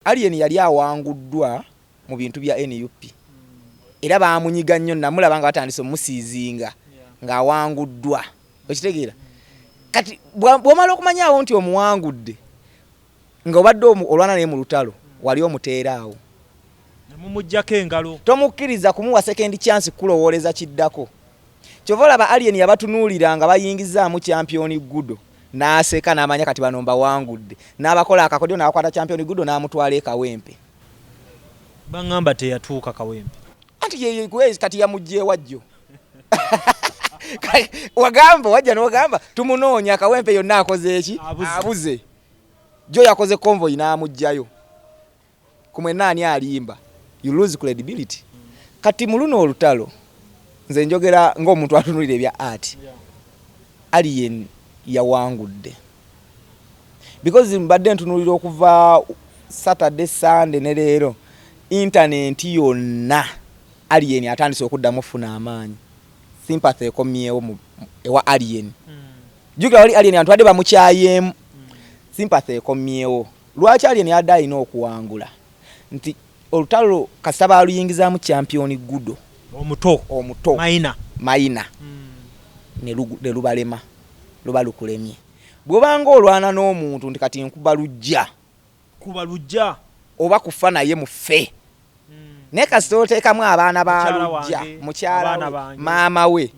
Aliyeni yali awanguddwa mu bintu bya NUP. Era baamunyiga nnyo namulaba nga batandise omusiizinga nga awanguddwa. Okitegeera? Kati bw'omala okumanyaawo nti omuwangudde nga obadde olwana naye mu lutalo wali omuteeraawo. Mumujjako engalo. Tomukkiriza kumuwa second chance kulowooleza kiddako. Kyova olaba Aliyeni yabatunuulira nga bayingizaamu champion gudo. N'aseka n'amanya kati bano mbawangudde. N'abakola akakodyo n'akwata champion gudo n'amutwala e Kawempe. Bangamba teyatuuka Kawempe. Anti ye kati yamujje wajjo. Wagamba wajja n'ogamba tumunoonya Kawempe yonna akoze eki? Abuze. Jo yakoze convoy n'amujjayo. Kumwe nani alimba. You lose credibility. Kati muluno olutalo. Nze njogera ng'omuntu atunulira ebya art. Aliyeni yawangudde. Because mbadde ntunulira okuva Saturday Sunday ne leero internet yonna Aliyeni atandise okuddamu funa amaanyi. Sympathy ekomyewo ewa Aliyeni. Jukira wali Aliyeni antwadde bamukyayemu. Sympathy ekomyewo. Lwaki Aliyeni yadde alina okuwangula? Nti olutalo kasaba aluyingizaamu champion gudo. Omuto. Maina. Ne lubalema. Luba lukulemye. Bw'obanga olwana n'omuntu nti kati nkuba lujja. Oba kufa naye mufe. Ne kasita oteekamu abaana ba lujja, mukyala maama we,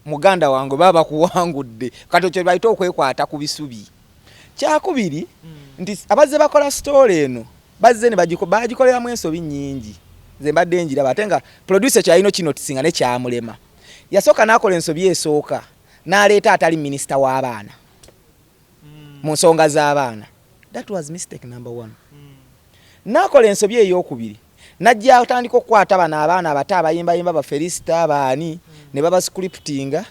muganda wange baba kuwangudde. Kati kyo bayita okwekwata ku bisubi. Kyakubiri nti abazze bakola story eno bazze ne bagikoleramu ensobi nnyingi. Nze mbadde njiraba ate nga producer kyalino kino tisinga ne kyamulema. Yasooka n'akola ensobi esooka n'aleeta atali minisita w'abaana mu nsonga z'abaana. That was mistake number 1. N'akola ensobi ey'okubiri najja atandika okukwata bano abaana abato abayimbayimba ba Felicita baani ne baba scriptinga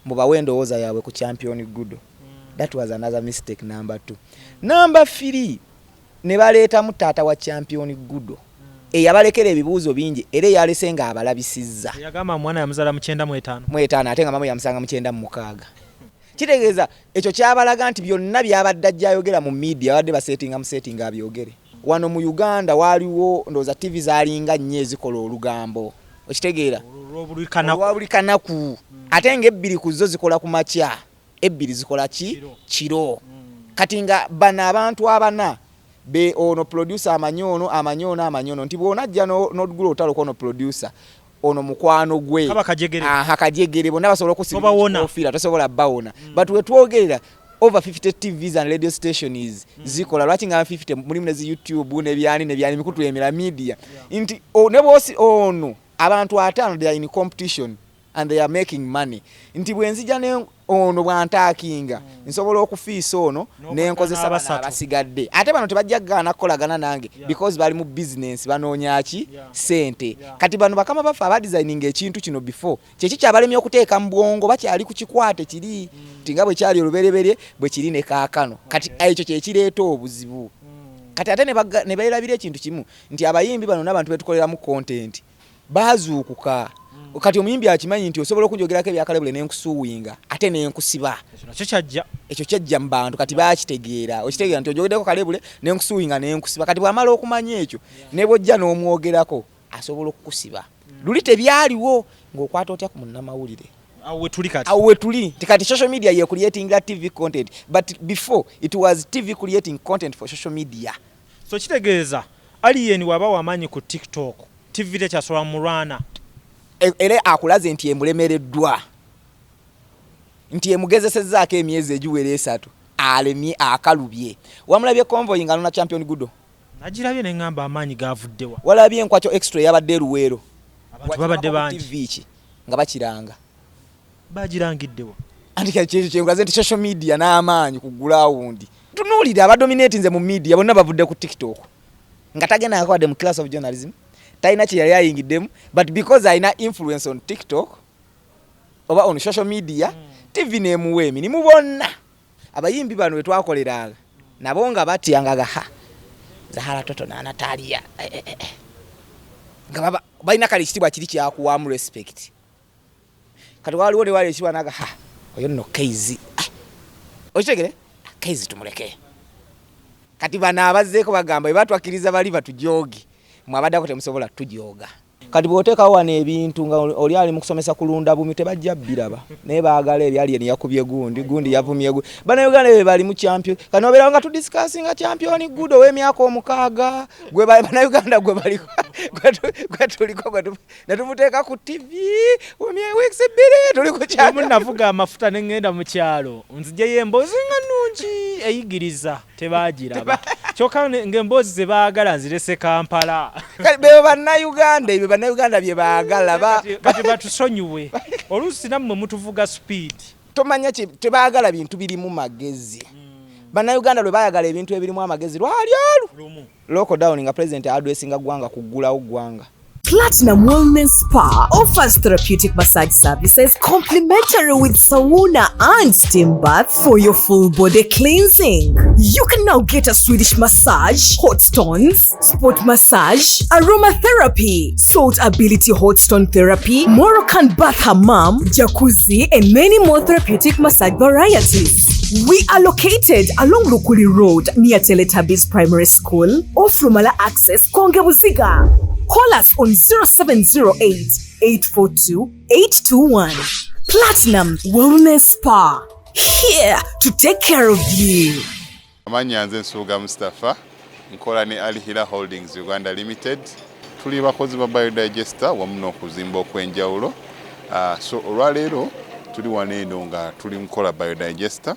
mu bawendowooza yaabwe ku champion gudo. That was another mistake number 2. Number 3 ne baleetamu taata wa champion gudo. Eyabalekera ebibuuzo bingi era yalese nga abalabisizza. Yagamba mwana yamuzala mu 9 mu 5 ate nga mama yamusanga mu 9 mu 6. Kitegeeza ekyo kyabalaga nti byonna byabadde ajjayogera mu media wadde basettinga abyogere. Wano mu Uganda waliwo ndoza TV zalinga nnyo ezikola olugambo. Okitegeera? Olwabulikanaku. Ate nga ebbiri ku zo zikola ku makya. Ebbiri zikola ki? Kiro. Kati nga bana abantu abana be ono producer amanyono nti bw'onajja n'odugula otalo kono producer ono mukwano gwe akajegere bonna basobola okusibira tosobola bawona but wetwogerera over 50 TVs and radio stations zikola lwaki nga 50 mulimu ne YouTube ne byani mikutu emira media nti ne bosi ono abantu 5 they are in competition and they are making money nti bwenzija ne ono bwantaakinga nsobola okufiisa ono nenkozesa basigadde ate bano tebajjagana kolagana nange because bali mu business banoonya ki sente kati bano bakama bafa aba designing ekintu kino before kyeki kyabalemye okuteeka mu bwongo bakyali kukikwate kiri tinga bwe kyali olubereberye bwe kiri ne kaakano kati ekyo kye kireeta obuzibu kati ate ne bayirabira ekintu kimu nti abayimbi bano n'abantu betukolera mu content bazuukuka kati omuyimbi akimanyi nti osobola okujjogerako ebyakalebule n'enkusuwinga ate n'enkusiba ekyo kyajja mu bantu kati bakitegeera okitegeera nti ojogeddeko kalebule n'enkusuwinga n'enkusiba kati bw'amala okumanya ekyo ne bw'ojja n'omwogerako asobola okukusiba luli tebyaliwo ng'okwata otya ku munnamawulire awo we tuli kati social media ye creating TV content but before it was TV creating content for social media. So kitegeeza Aliyeni waba wamanyi ku TikTok TV tekyasobola mulwana ere akulaze nti emulemereddwa nti emugezesezzaako emyezi egiwera 3 alemye akalubye wamulabye convoy nga nona champion gudo nagirabye ne ngamba amaanyi gavuddewa walabye enkwakyo extra yabadde Luweero abantu babadde bangi TV ki nga bakiranga bagirangiddewa anti kyekulaze nti social media n'amaanyi ku ground tunuulire abadominate nze mu media bonna bavudde ku TikTok nga tagenda akwadde mu class of journalism taina kye yali ayingiddemu but because aina influence on TikTok oba on social media TV nemuweemi ni mubonna abayimbi bano wetwakoleranga nabo nga batyanga Zahara Toto na Natalia nga baba balina kali kitibwa kiri kyakuwamu respect kati waliwo ne wali ekibwa naga oyo nno Kaizi okitegere Kaizi tumuleke kati bano abazzeeko bagamba batwakkiriza bali batujooge mwabaddako temusobola tujooga kati bw'oteekawo wano ebintu nga oli ali mu kusomesa kulunda bumi tebajja biraba naye baagala ebyali yakubye gundi yavumye bannayuganda be bali mu champion kati nobeerawo nga tudisikasinga champion good ow'emyaka 6 gwe bannayuganda gwe baliko gwe tuliko ne tumuteeka ku TV weeks 2 tuli ku champion navuga amafuta ne ngenda mu kyalo nzijeyo emboozi nga nnungi eyigiriza tebaagiraba kyokka ng'emboozi ze baagala nzirese Kampala be bannayuganda bye baagala kati batusonyiwe oluusi nammwe mutuvuga speed tomanya tebaagala bintu birimu magezi bannayuganda lwe bayagala ebintu ebirimu amagezi lwali olu lockdown nga president addressinga ggwanga kuggulawo ggwanga. Platinum Wellness Spa offers therapeutic massage services complimentary with sauna and steam bath for your full body cleansing. You can now get a Swedish massage, hot stones, spot massage, aromatherapy, salt ability hot stone therapy, Moroccan bath hammam, jacuzzi, and many more therapeutic massage varieties. We are located along Lukuli Road near Teletubbies Primary School or Frumala Access, Kongebuziga. Call us on 0708-842-821. Platinum Wellness Spa, here to take care of you. Amanya nze Nsuuga Mustafa, nkola ne Alihira Holdings Uganda Limited. Tuli bakozi ba biodigester wamu n'okuzimba okwenjawulo. So olwaleero tuli waneeno nga tuli nkola biodigester.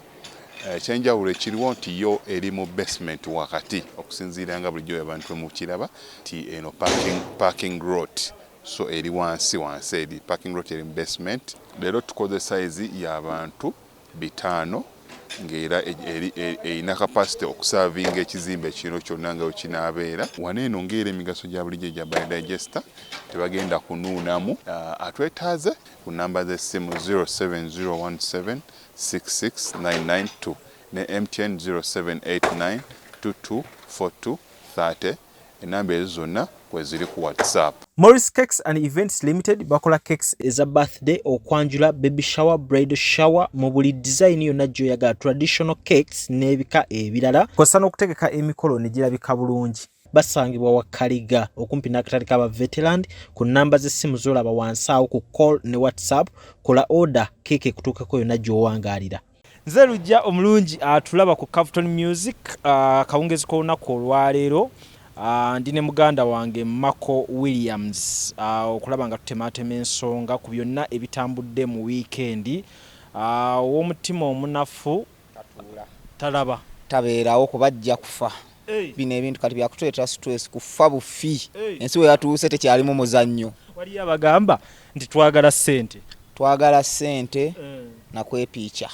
Ekyenjawulo ekiriwo nti yo eri mu basement wakati okusinziira nga bulijjo abantu mu kiraba ti eno parking lot so eri wansi eri parking lot eri mu basement. Leero tukoze size y'abantu 5 ng'era erina capacity okusavinga ekizimbe kino kyonna nga wekinaabeera. Waneeno ng'era emigaso gya bulijjo gya biodigester tebagenda kunuunamu. Atwetaaze ku namba z'essimu 07017669992 ne MTN 0789224230 enamba ezo zonna kweziri ku WhatsApp. Morris Cakes and Events Limited bakola cakes eza birthday okwanjula baby shower bridal shower mu buli design yonna gy'oyagala traditional cakes n'ebika ebirala kw'ossa n'okutegeka emikolo ne girabika bulungi. Basangibwa wa Kaliga okumpi n'akatale k'aba veteran ku namba z'essimu z'olaba wansi awo ku call ne WhatsApp kola order keke kutuukako yonna gy'owangaalira. Nze Lujja omulungi atulaba ku Captain Music kawungezi k'olunaku olwaleero. Ndi ne muganda wange Makko Williams okulaba nga tutematema ensonga ku byonna ebitambudde mu weekend. W'omutima omunafu talaba tabeerawo kubajja kufa. Bino ebintu kati byakutuleetera stress kufa bufi. Ensi we yatuuse tekyalimu muzannyo. Wali abagamba nti twagala ssente na kwepiica.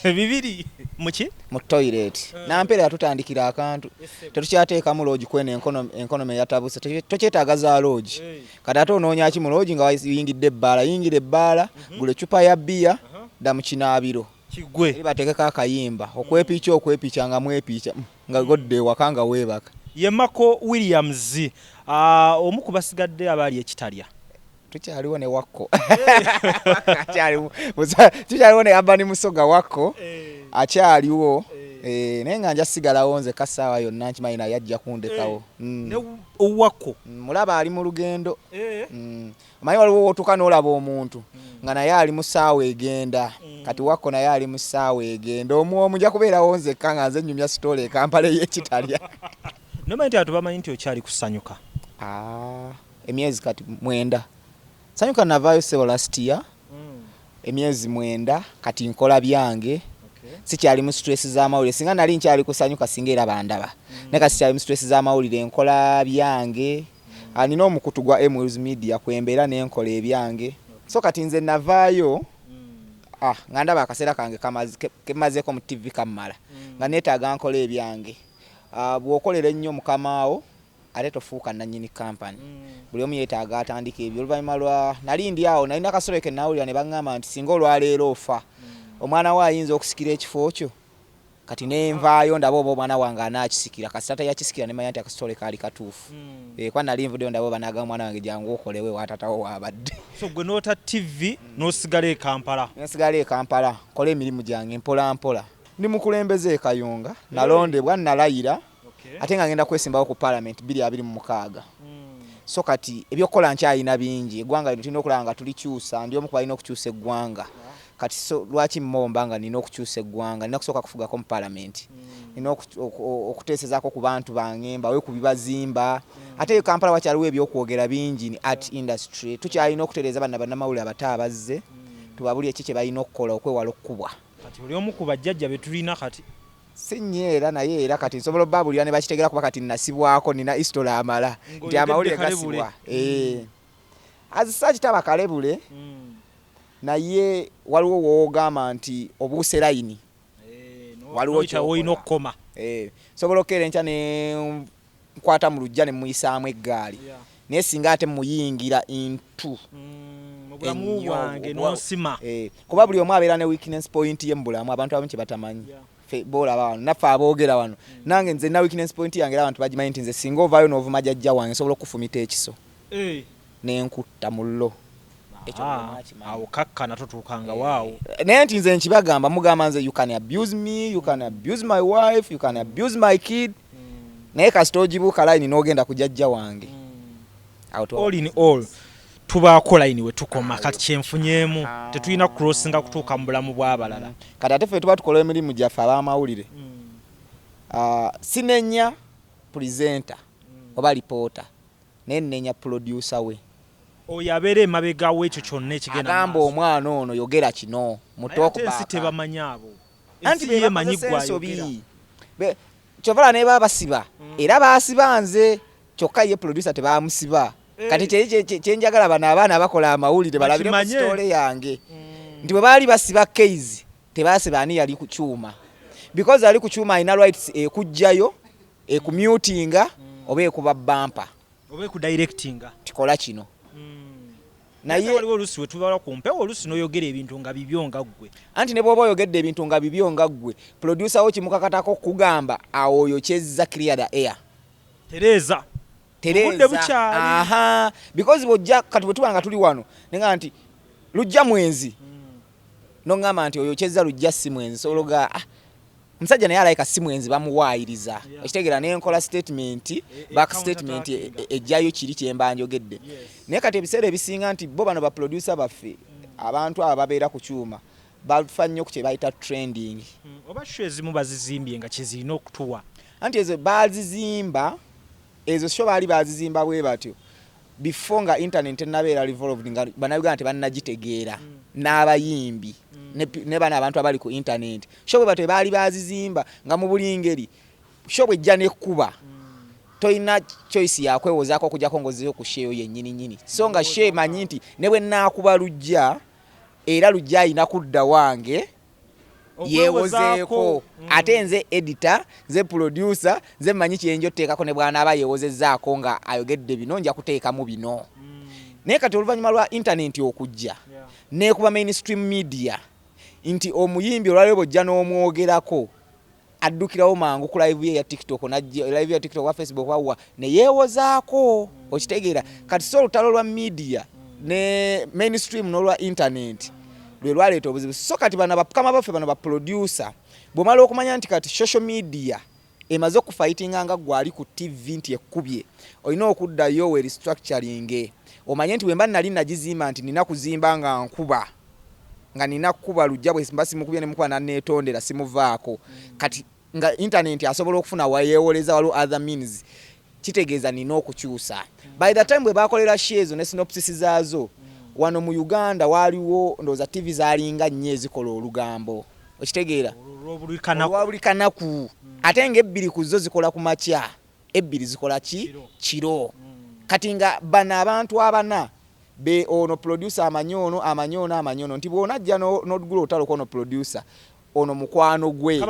Bibiri muki mu toilet nampera tutandikira akantu tetukyateekamu lodge kwene enkonomi yatabuse tokyetaaga za lodge kati ate onoonya ki mu lodge nga yingira ebbaala gule cupa ya bbiya dda mu kinaabiro kigwe bateekeko akayimba okwepiica nga mwepiica nga godde ewaka nga weebaka. Ye Makko Williams omu ku basigadde abaali ekitalya tukyaliwo ne Wakko tukyaliwo ne Abani Musoga Wakko akyaliwo naye nga nja sigalawo nze kasaawa yonna nkimanyi naye ajja kundekawo. Wakko mulaba ali mu lugendo omanyi waliwo wootuuka n'olaba omuntu nga naye ali mu ssaawa egenda kati Wakko naye ali mu ssaawa egenda omu nja kubeerawo nzekka nga nze nnyumya sitoola Kampala ey'ekitalya. nomanyi nti atu bamanyi nti okyali kusanyuka emyezi kati 9 sanyuka navaayo sebo last year emyezi 9 kati nkola byange sikyali mu stress z'amawulire singa nali nkyali kusanyuka singa era bandaba ne kati sikyali mu stress z'amawulire nkola byange nina omukutu gwa Emus Media kwembeera n'enkola ebyange so kati nze navaayo nga ndaba akaseera kange kemazeeko mu TV kammala nga neetaaga nkola ebyange. Bw'okolera ennyo mukamaawo ate tofuuka nannyini kampani buli omu yeetaaga atandika ebyo. Oluvannyuma lwa nali ndi awo nalina akasolo ke nawulira ne baŋŋamba nti singa olwaleero ofa omwana we ayinza okusikira ekifo kyo kati nenvaayo ndaba oba omwana wange anaakisikira kasita teyakisikira ne manya nti akasolo kaali katuufu. Kwa nali nvuddeyo ndaba banaga omwana wange jangu okolewe watatawo waabadde. So gwe noota TV n'osigala e Kampala? Nsigala e Kampala nkola emirimu gyange mpola mpola. Ndi mukulembeze Kayunga nalondebwa nalayira ate nga ngenda kwesimbawo ku parliament 2026 so kati ebyokola nkyayina bingi eggwanga lino tulina okulanga tulikyusa ndi omu ku balina okukyusa eggwanga kati so lwaki mmomba nga nina okukyusa eggwanga nina kusooka kufugako mu parliament nina okuteesezaako ku bantu bange mbawe ku bibazimba ate Kampala wakyaliwo ebyokwogera bingi ni art industry tukyalina okutereeza bannamawulire abato abazze tubabuli eki kye balina okukola okwewala okukubwa kati oli omu ku bajjajja be tulina kati sinyeera naye era kati nsobola obbabulira ne bakitegera kuba kati nasibwako nina history amala nti amawulire gasibwa azisakitaba kalebule naye waliwo woogamba nti obuuse layini waliwo olina okukoma sobola okkeera enkya ne nkwata mu lujja ne muyisaamu eggaali naye singa ate muyingira intu mubulamu bwange n'onsima kuba buli omu abeera ne weakness point ye mu bulamu abantu abamu kye batamanyi boolaba wano naffe aboogera wano nange nze na weakness point yange era abantu bagimanyi nti nze singa ovaayo n'ovuma jjajja wange nsobola okufumita ekiso n'enkutta mu llo awo kakkana totuukanga waawo naye nti nze nkibagamba mugamba nze you can abuse me you can abuse my wife you can abuse my kid naye kasita ogibuuka layini n'ogenda ku jjajja wange all in all tubaako layini we tukoma kati kyenfunyeemu tetulina crossinga kutuuka mu bulamu bw'abalala kati ate ffe tuba tukola emirimu gyaffe ab'amawulire sinenya presenter oba reporter naye nnenya producer we oyo abeera emabega w'ekyo kyonna ekigenda agamba omwana ono yogera kino mutokubaensi tebamanyi abo ensi yeemanyi gwayogera kyovala naye babasiba era baasiba nze kyokka ye producer tebamusiba kati kyenjagala bano abaana abakola amawulire balabire ku sitole yange nti bwe baali basiba case tebasiba ani yali ku kyuma because ali ku kyuma alina rights ekujjayo ekumutinga oba ekuba bampa oba ekudirectinga kikola kino naye waliwo olusi we tubala ku mpewo olusi n'oyogera ebintu nga bibyo nga ggwe anti ne bw'oba oyogedde ebintu nga bibyo nga ggwe producer wo kimukakatako kugamba awo oyo kyezza clear the air tereza obudde bukyali aha because bw'ojja kati bwe tuba nga tuli wano nenga nti lujja mwezi n'oŋŋamba nti oyo kyezza lujja si mwenzi sologa omusajja naye alayika si mwenzi bamuwaayiriza ekitegeera n'enkola statement back statement ejjayo kiri kyemba njogedde naye kati ebiseera ebisinga nti bo bano baproducer baffe abantu abo babeera ku kyuma bafa nnyo ku kye bayita trending oba sho ezimu bazizimbye nga kyezirina okutuwa anti ezo bazizimba ezo sho baali bazizimba bwe batyo before nga internet enabeera revolved nga bannayuganda tebannagitegeera n'abayimbi ne bano abantu abali ku internet sho bwe batyo baali bazizimba nga mu buli ngeri sho bwejja nekkuba toyina choice yakwewozaako okujjako ngoziyo ku sheeyo yennyini nyini so nga shee manyi nti ne bwe naakuba lujja era lujja ayina kudda wange yeewozeeko ate nze editor nze producer nze manyi kyenjo teekako ne bwana aba yeewozezzaako nga ayogedde bino nja kuteekamu bino naye kati oluvannyuma lwa internet okujja neekuba mainstream media nti omuyimbi olwaleero bw'ojja n'omwogerako addukirawo mangu ku live ye ya TikTok live ya TikTok wa Facebook wawa ne yeewozaako okitegeera kati so olutalo lwa media ne mainstream n'olwa internet lwe lwaleeta obuzibu so kati bano bakama baffe bano baproducer bw'omala okumanya nti kati social media emaze okufightinga nga gwali ku TV nti ekkubye olina okuddayo we restructuring omanye nti wemba nali nagizimba nti nina kuzimba nga nkuba nga nina kuba lujja bwe simba simukubye ne mukuba nanneetondera simuvaako kati nga internet asobola okufuna wayeewoleza waliwo other means kitegeeza nina okukyusa by the time bwe bakolera shares ne synopsis zaazo wano mu Uganda waliwo ndooza TV zaalinga nnyo ezikola olugambo okitegeera olwabulikanaku ate nga ebbiri ku zo zikola ku makya ebbiri zikola kiro kati nga bano abantu abana be ono producer amanyono nti bw'onajja n'odugula otalo kono producer ono mukwano gwe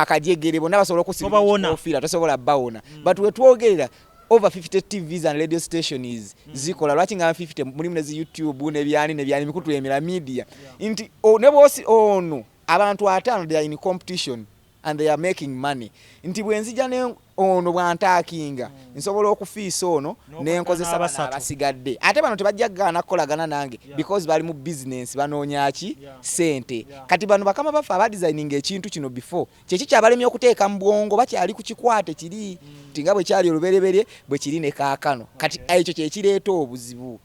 kajegere bonna basobola okusiba tosobola bawona but we twogerera over 50 TVs and radio stations zikola lwaki nga 50 mulimu ne YouTube nebyani mikutu emira media nti ne bosi ono abantu 5 they are in competition and they are making money. Nti bwenzija ne ono bwantakinga nsobola okufiisa ono nenkozesa abasigadde. Ate bano tebajja gana kolagana nange because bali mu business banoonya ki sente. Kati bano bakama bafa aba designing ekintu kino before. Kyeki kyabalemye okuteeka mu bwongo bakyali ku kikwate kiri. Tinga bwe kyali olubereberye bwe kiri ne kaakano. Kati ekyo kye kireeta obuzibu.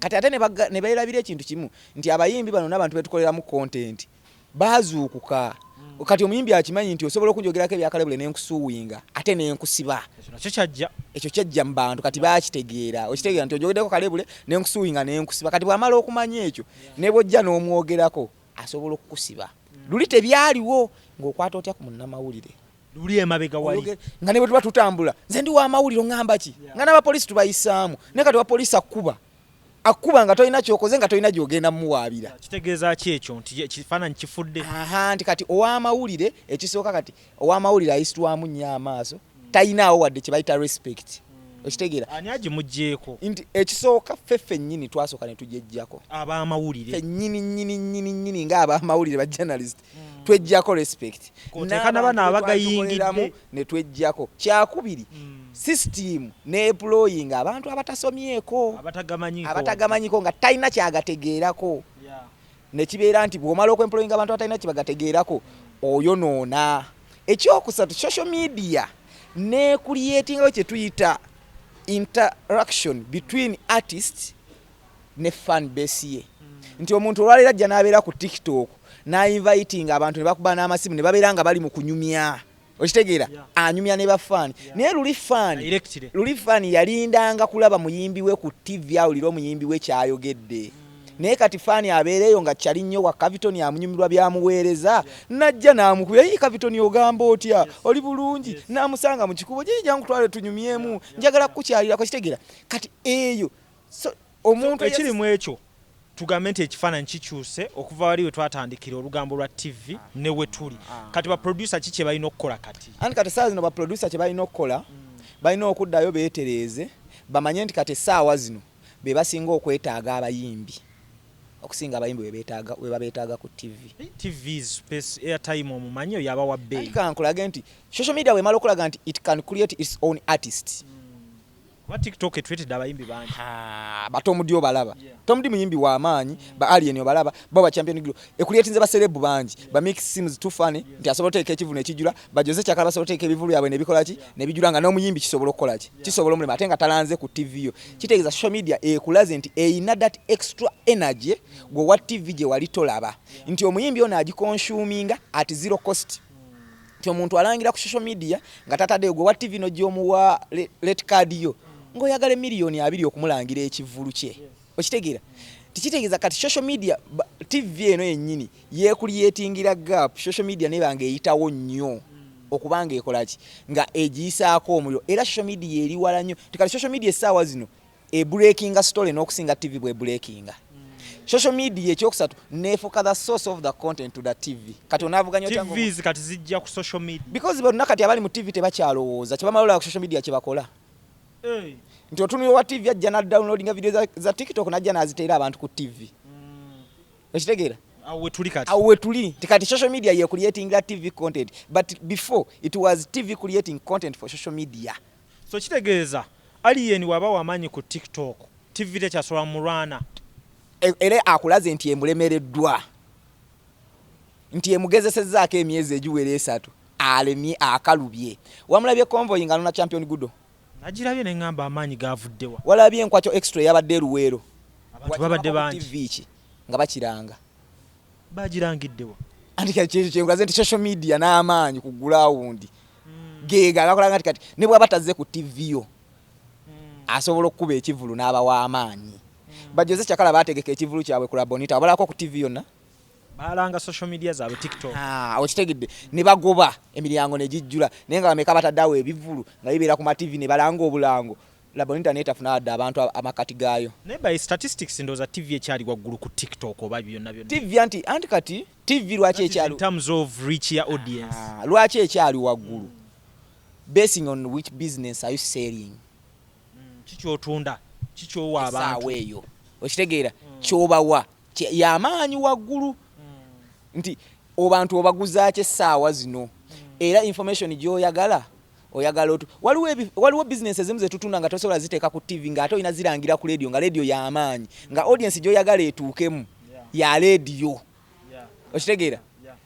Kati ate ne bayirabira ekintu kimu nti abayimbi bano n'abantu betukoleramu content bazuukuka. Kati omuyimbi akimanyi nti osobola okunjogerako ebyakalebule n'enkusuwinga ate n'enkusiba. Ekyo kyajja mu bantu kati bakitegeera. Okitegeera nti ojogeddeko kalebule n'enkusuwinga n'enkusiba. Kati bw'amala okumanya ekyo ne bw'ojja n'omwogerako asobola okukusiba. Luli tebyaliwo ng'okwata otya ku munnamawulire. Luli emabega wali. Nga ne bwe tuba tutambula nze ndi wa mawulire ngamba ki nga n'abapoliisi tubayisaamu ne kati abapoliisi akuba nga tolina kyokoze nga tolina gyogenda muwaabira. Kitegeeza ki ekyo nti ekifaananyi kifudde? Nti kati ow'amawulire ekisooka kati ow'amawulire ayisitwamu nnyo amaaso talinawo wadde kye bayita respect. Okitegeera? Ani agimuggyeko? Nti ekisooka ffe nnyini twasooka ne tujejjako. Ab'amawulire. Ffe nnyini ng'ab'amawulire ba journalist. Twejjako respect. Koteekana bano abagayingidde ne twejjako. Kyakubiri. System ne employing abantu abatasomyeko abatagamanyiko nga talina kyagategeerako ne kibeera nti bw'omala okwemploying abantu abatalina kyebagategeerako oyonoona. Ekyokusatu social media ne creating kye tuyita interaction between artists ne fan base ye. Nti omuntu olwaleero ajja n'abeera ku TikTok n'inviting abantu ne bakuba n'amasimu ne babeera nga bali mu kunyumya. Okitegeera? Anyumya ne bafani. Naye luli fani yalindanga kulaba muyimbi we ku TV awulira omuyimbi we kyayogedde. Naye kati fani abeereyo nga kyali nnyo wa Capitoni amunyumirwa byamuweereza najja n'amukubya yi Capitoni ogamba otya oli bulungi n'amusanga mu kikubo jija nkutwale tunyumyemu njagala kukyalira. Okitegeera? Kati eyo omuntu ekirimu ekyo tugambe nti ekifaananyi kikyuse okuva wali we twatandikira olugambo lwa TV ne we tuli. Kati ba producer ki kye balina okukola kati? Kati saa zino ba producer kye balina okukola balina okuddayo beetereeze bamanye nti kati essaawa zino be basinga okwetaaga abayimbi okusinga abayimbi we babeetaaga ku TV. TV space airtime omumanyi oyo aba wa bbeeyi. Kankulage nti social media wemala okulaga nti it can create its own artist. Ba TikTok etwetedde abayimbi bangi. Batomudi obalaba. Tomudi muyimbi wa amaanyi ba alien obalaba bo ba champion glo ekuliyetinze ba celeb bangi ba mix sims too funny nti asobola teeka ekivulu ekijula bajoze kyakala basobola teeka ebivulu yabwe ne bikola ki ne bijula nga n'omuyimbi kisobola okukola ki kisobola omulema ate nga talanze ku TV yo. Kitegeeza social media ekulaze nti eyina that extra energy gwe wa TV gye wali tolaba nti omuyimbi ono agikonsuminga at zero cost. Nti omuntu alangira ku social media nga tatadde gwe wa TV no gy'omuwa red card yo ng'oyagala miliyoni 2 okumulangira ekivulu kye. Okitegeera? Tikitegeeza kati social media TV eno yennyini yeekuliyetingira gap social media nebanga eyitawo nnyo okubanga ekola ki nga egiyisaako omuliro era social media eri wala nnyo. Tikati social media essaawa zino breakinga story n'okusinga TV bwe breakinga. Social media ekyokusatu neefuka the source of the content to the TV. Kati onavuganya otyango TVs kati zijja ku social media because bonna kati abali mu TV tebakyalowooza kye bamalola ku social media kye bakola. Nti otunula wa TV ajja na downloadinga video za TikTok najja naziteera abantu ku TV. Okitegeera? Awe tuli kati. Awe tuli. Tikati social media ye creating TV content but before it was TV creating content for social media. So kitegeeza alien waba wamanyi ku TikTok TV tekyasobola mulwana. Era akulaze nti emulemereddwa. Nti emugezesezzaako emyezi egiwera 3 alemye akalubye. Wamulabye convoy nga nona champion gudo. Najirabye ne ngamba amaanyi gavuddewa. Walabye enkwacho extra yabadde Luweero. Abantu babadde bangi. TV ki nga bakiranga. Bagirangiddewa. Andika kyengulaze nti social media n'amaanyi ku ground. Geega gakolanga kati ne bwaba tazze ku TV yo. Asobola okukuba ekivulu n'abawa amaanyi. Bajoze kyakala bategeka ekivulu kyabwe ku Labonita abalako ku TV yonna. Balanga social media zaabwe TikTok. Okitegedde ne bagoba emiryango ne gijjula naye nga bameka bataddawo ebivulu nga bibeera ku ma TV ne balanga obulango. Labonita netafuna adda abantu amakati gaayo. Ne by statistics ndoza TV ekyali waggulu ku TikTok oba byonna byonna. TV anti kati TV lwaki ekyali in terms of reach ya audience. Lwaki ekyali waggulu. Basing on which business are you selling? Kikyotunda. Kikyowa abantu. Sawa eyo. Okitegeera kyobawa y'amaanyi waggulu. Nti obantu obaguza kye essaawa zino era information gy'oyagala oyagala waliwo business ezimu zetutunda nga tosobola ziteeka ku TV nga ate olina zirangira ku radio nga radio y'amaanyi nga audience gy'oyagala etuukemu ya radio okitegeera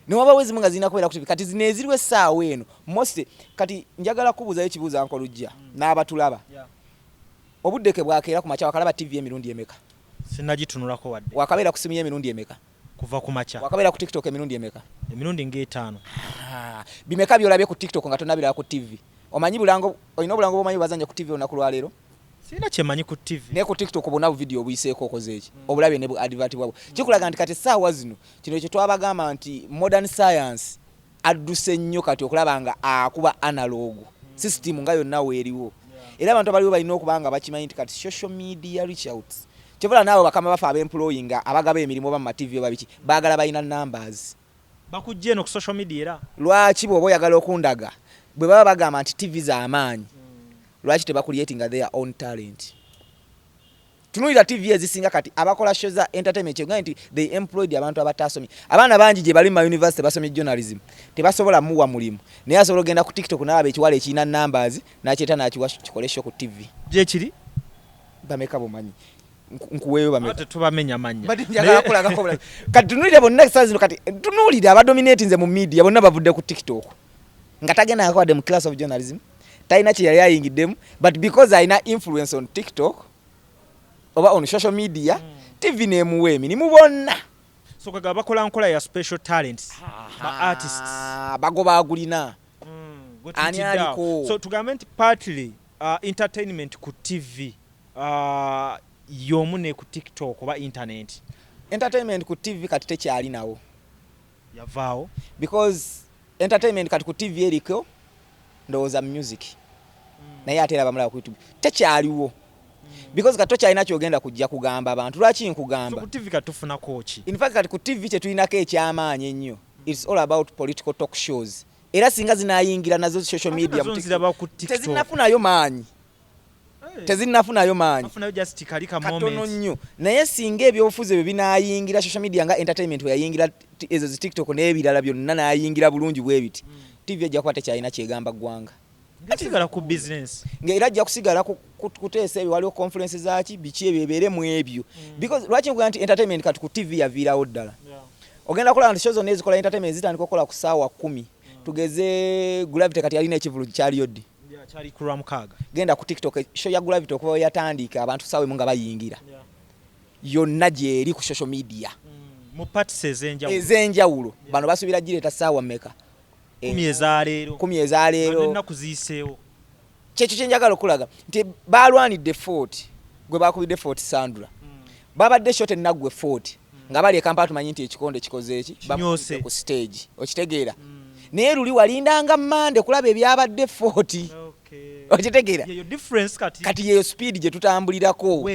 niwaba wezimu nga zirina kubeera ku TV kati zino eziriwo essaawa eno most kati njagala kubuuzayo ekibuuzo Nkolujja n'abatulaba obuddeke bwakeera ku makya wakalaba TV emirundi emeka sinagitunulako wadde wakabeera ku simu y'emirundi emeka kuva ku makya wakabeera ku TikTok emirundi emeka emirundi ng'etaano bimeka byolabye ku TikTok nga tonabira ku TV omanyi bulango olina obulango bwomanyi bazanja ku TV olunaku lwa leero sina kyemanyi ku TV ne ku TikTok bonna video buyiseeko okoze eki obulabye ne bu advert bwabo kikulaga nti kati essaawa zino kino kye twabagamba nti modern science adduse nnyo kati okulaba nga akuba analog system nga yonna weeriwo era abantu abaliwo balina okubanga bakimanyi nti kati social media reach out kyebula naawe bakama bafa ab'employing nga abagaba emirimu oba mu TV oba biki baagala balina numbers bakujja eno ku social media era lwaki bw'oba oyagala okundaga bwe baba bagamba nti TV z'amaanyi lwaki tebakuliatinga their own talent tunulira TV ezisinga kati abakola show za entertainment kyegamba nti they employed abantu abatasomye abaana bangi gye bali mu university basomye journalism tebasobola muwa mulimu naye asobola ogenda ku TikTok n'aba ekiwala ekirina numbers n'akyeta n'akiwa kikole show ku TV bye kiri bameka bumanyi nkuweyo bameka tubamenya manya bati njagala kulaga ko kati tunulira bonna sazino kati tunulira abadominate nze mu media bonna bavudde ku TikTok nga tagenda yakwadde mu class of journalism taina kye yali ayingiddemu but because aina influence on TikTok oba on social media TV nemuwa emirimu bonna so kaga bakola nkola ya special talents ba artists bagoba agulina ani aliko so tugambe nti partly entertainment ku TV yomune ku TikTok oba internet entertainment ku TV kati tekyali nawo yavaawo because entertainment kati ku TV eriko ndowooza music naye ate era bamulaba ku YouTube tekyaliwo because kati tokyalina kyogenda kujja kugamba abantu lwaki nkugamba so ku TV katufuna kochi in fact kati ku TV kye tulinako ekyamaanyi ennyo it's all about political talk shows era singa zinayingira nazo social media tezinafunayo maanyi tezinafunayo maanyi afunayo just kalika moment katono nnyo naye singa ebyobufuzi bye binayingira social media nga entertainment we yayingira ezo zi TikTok n'ebirala byonna nayingira bulungi bwe biti TV ejja kuba tekyalina kyegamba ggwanga ngasigala ku business ng'era ajja kusigala kuteesa ebyo waliwo conference zaaki biki ebyo ebeere mu ebyo because lwaki nkugamba nti entertainment kati ku TV yaviirawo ddala ogenda kola nti show zonna ezikola entertainment zitandika okukola ku ssaawa 10 tugeze Gravity kati yalina ekivulu kyali oddi kyali ku Lwamukaaga genda ku TikTok show ya Gravity okuba yatandika abantu ssaawa emu nga bayingira yonna gyeri ku social media mu parties ez'enjawulo bano basuubira gireeta ssaawa mmeka 10 ezaleero ennaku ziyiseewo kyekyo kye njagala okulaga nti balwanidde Fort gwe bakubidde Fort Sandra babadde shot ennaggwe Fort nga bali ekampa tumanyi nti ekikonde kikoze eki bamusse ku stage okitegeera naye luli walindanga Mande kulaba ebyabadde Fort okitegeera kati yeyo speed gye tutambulirako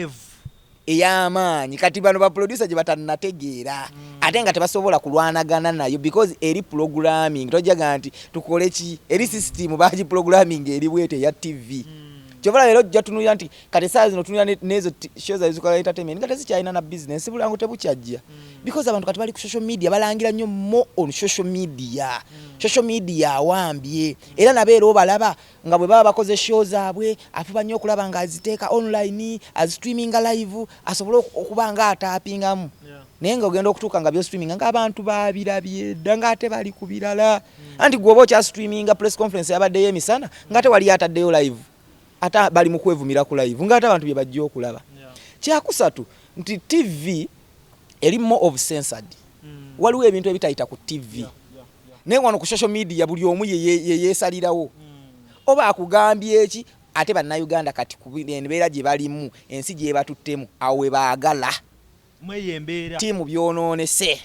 ey'amaanyi kati bano ba producer gye batannategeera ate nga tebasobola kulwanagana nayo because eri programming tojaga nti tukole ki eri system baji programming eri bwete ya TV kyovala lero jja tunulira nti kati saa zino tunulira nezo shows ezikola entertainment nga tezikyalina na business bulango tebukyajja because abantu kati bali ku social media balangira nnyo more on social media social media awambye era nabeera obalaba nga bwe baba bakoze shows zaabwe afuba nnyo okulaba nga aziteeka online azistreaminga live asobole okuba nga ataapingamu naye nga ogenda okutuuka nga byo streaming nga abantu babirabye dda nga ate bali ku birala anti gwoba okya streaminga press conference yabaddeyo emisana nga ate wali ataddeyo live ata bali mu kwevumira ku live nga ate abantu bye bajja okulaba kyakusatu nti TV eri more of censored waliwo ebintu ebitayita ku TV naye wano ku social media buli omu yeyeesalirawo oba akugambye eki ate bannayuganda kati ku embeera gye balimu ensi gye batuttemu awo we baagala mweyembeera tiimu byonoonese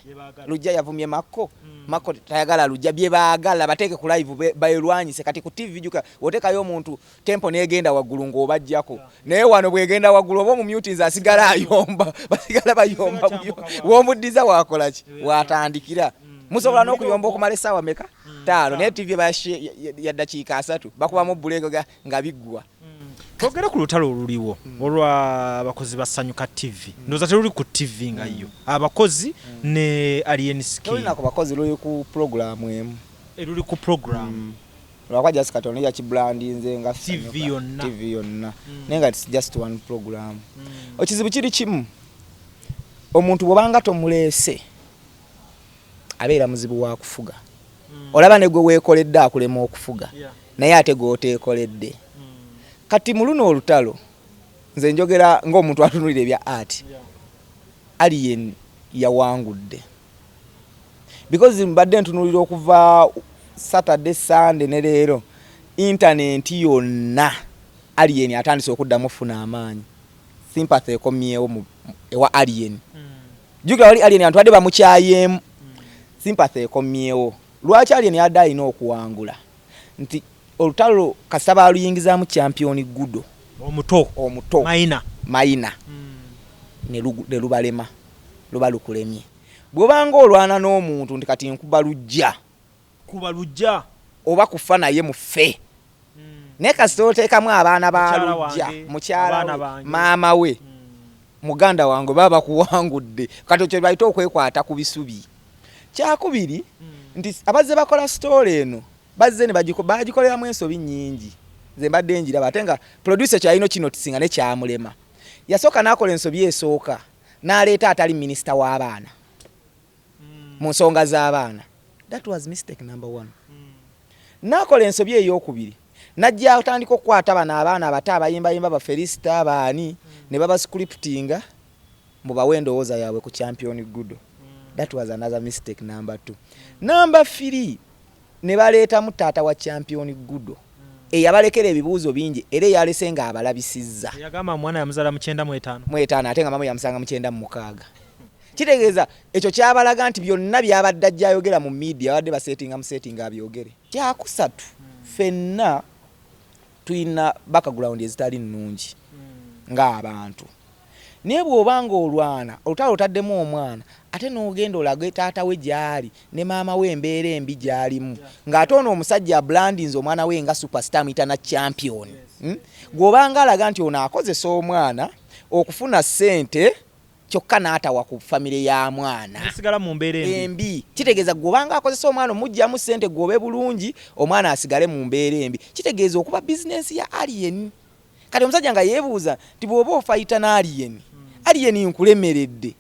lujja yavumye Makko Makko tayagala lujja bye baagala bateeke ku live bayelwanyise kati ku TV juka otekayo omuntu tempo negenda waggulu ng'obajjako naye wano bwegenda waggulu oba omumyutinza asigala ayomba basigala bayomba w'omuddiza wakola ki watandikira musobola n'okuyomba okumala essaawa meka 5 naye TV ya ddakiika 3 bakubamu buleego nga biggwa twogera ku lutalo oluliwo olwa abakozi basanyuka TV ndoza teruli ku TV nga yo abakozi ne alienski tolina ku bakozi luli ku program emu eruli ku program lwakwa just katonda ya kibrandinze nga TV yonna nenga it's just one program okizibu kiri kimu omuntu bwobanga tomulese abeera muzibu wa kufuga olaba ne gwe weekoledde akulema okufuga naye ate gw'oteekoledde kati mu luno olutalo nze njogera ng'omuntu atunulira ebya art alien yawangudde because mbadde ntunulira okuva Saturday Sunday ne leero internet yonna alien atandise okuddamu ofuna amaanyi sympathy ekomyewo ewa alien jukira wali alien abantu badde bamukyayemu sympathy ekomyewo lwaki alien yadde alina okuwangula nti olutalo kasaba aluyingizaamu champion gudo omuto maina ne lubalema luba lukulemye bw'obanga olwana n'omuntu nti kati nkuba lujja oba kufa naye mufe naye kasita oteekamu abaana ba lujja mukyala maama we muganda wange baba bakuwangudde kati ekyo bayita okwekwata ku bisubi kyakubiri nti abazze bakola story eno bazze ne bagikoleramu ensobi nnyingi nze mbadde njiraba ate nga producer kyalino kino tisinga ne kyamulema yasooka n'akola ensobi esooka n'aleeta atali minisita w'abaana mu nsonga z'abaana. That was mistake number 1. N'akola ensobi ey'okubiri najja atandika okukwata abaana abato abayimbayimba ba Felista baani ne baba scriptinga mu bawendowooza yaabwe ku champion gudo. That was another mistake number 2. Number 3 ne baleetamu taata wa champion gudo eyabalekera ebibuuzo bingi era yalese nga abalabisizza. Yagamba mwana yamuzala mu 9 ate nga mama yamusanga mu 9 kitegeeza ekyo kyabalaga nti byonna byabadde ajja ayogera mu media abadde basettinga abyogere. Kyakusatu fenna tulina background ezitali nnungi ng'abantu. Naye bw'obanga olwana olutalo otaddemu omwana ate n'ogenda olaga taata we gyali ne maama we embeera embi gyalimu ng'ate ono omusajja brandinze omwana we nga superstar muyita na champion. Gw'obanga alaga nti ono akozesa omwana okufuna ssente kyokka n'atawa ku famire ya mwana asigala mu mbeera embi. Kitegeeza gw'obanga akozesa omwana omugyamu ssente gwobe bulungi omwana asigale mu mbeera embi. Kitegeeza okuba bizinensi ya alien. Kati omusajja nga yeebuuza nti bw'oba ofayita n'alien nkulemeredde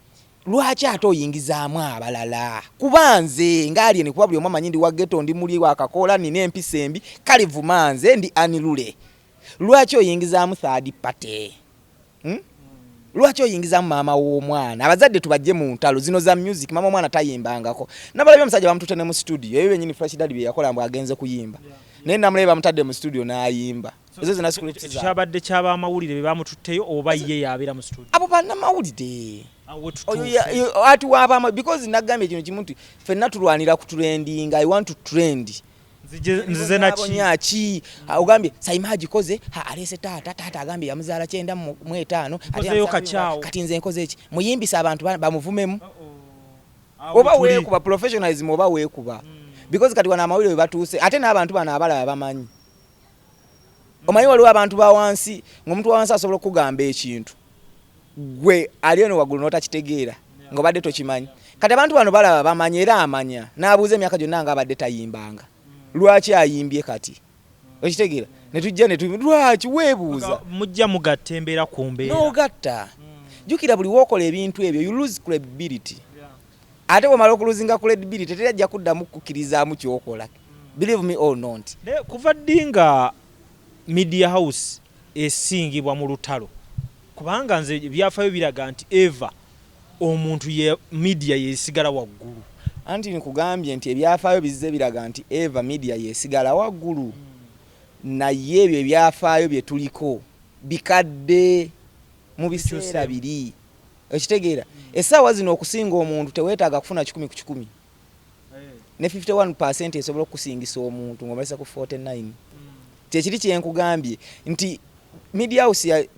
lwaki ate oyingizaamu abalala kuba nze nga alien kuba buli omu amanyi ndi wa ghetto ndi muli wakakoola nina empisa embi kale vuma nze ndi anilule lwaki oyingizaamu third party lwaki oyingizaamu maama w'omwana abazadde tubajje mu ntalo zino za music maama omwana tayimbangako nabalabye omusajja bamututene mu studio eyo benyini Fresh Daddy bye yakola mbu agenze kuyimba naye namulebe bamutadde mu studio n'ayimba ezo zina scripts za kyabadde kyaba amawulire be bamututteyo oba ye yabeera mu studio abo banna mawulire atu waba because nagambye kino kimuntu fenna tulwanira ku trending. I want to trend nzize nachi ugambye Saimaji koze alese tata agambye yamuzaala 9 kati nze nkoze eki muyimbisa abantu bamuvumemu oba weekuba professionalism oba weekuba because kati wana amawulire batuuse ate n'abantu bana abalaba bamanyi omanyi waliwo abantu bawansi ng'omuntu wawansi asobola okugamba ekintu gwe ali eno waggulu n'otakitegeera ng'obadde tokimanyi kati abantu bano balaba bamanyi era amanya n'abuuza emyaka gyonna nga abadde tayimbanga lwaki ayimbye kati okitegeera ne tujja lwaki weebuuza mujja mugatta embeera ku mbeera n'ogatta jjukira buli wookola ebintu ebyo you lose credibility ate bw'omala okuluzinga credibility terajja kuddamu kukkirizaamu kyokola believe me or not. Kuva ddinga media house esingibwa mu lutalo kubanga nze byafaayo biraga nti eva omuntu ye media yesigala waggulu anti nkugambye nti ebyafaayo bizze biraga nti eva media yesigala waggulu naye ebyo ebyafaayo bye tuliko bikadde mu biseera biri okitegeera essaawa zino okusinga omuntu teweetaaga kufuna 10 ku 10 ne 51% esobola okusingisa omuntu ng'omalisa ku 49. Kyekiri kyenkugambye nti media house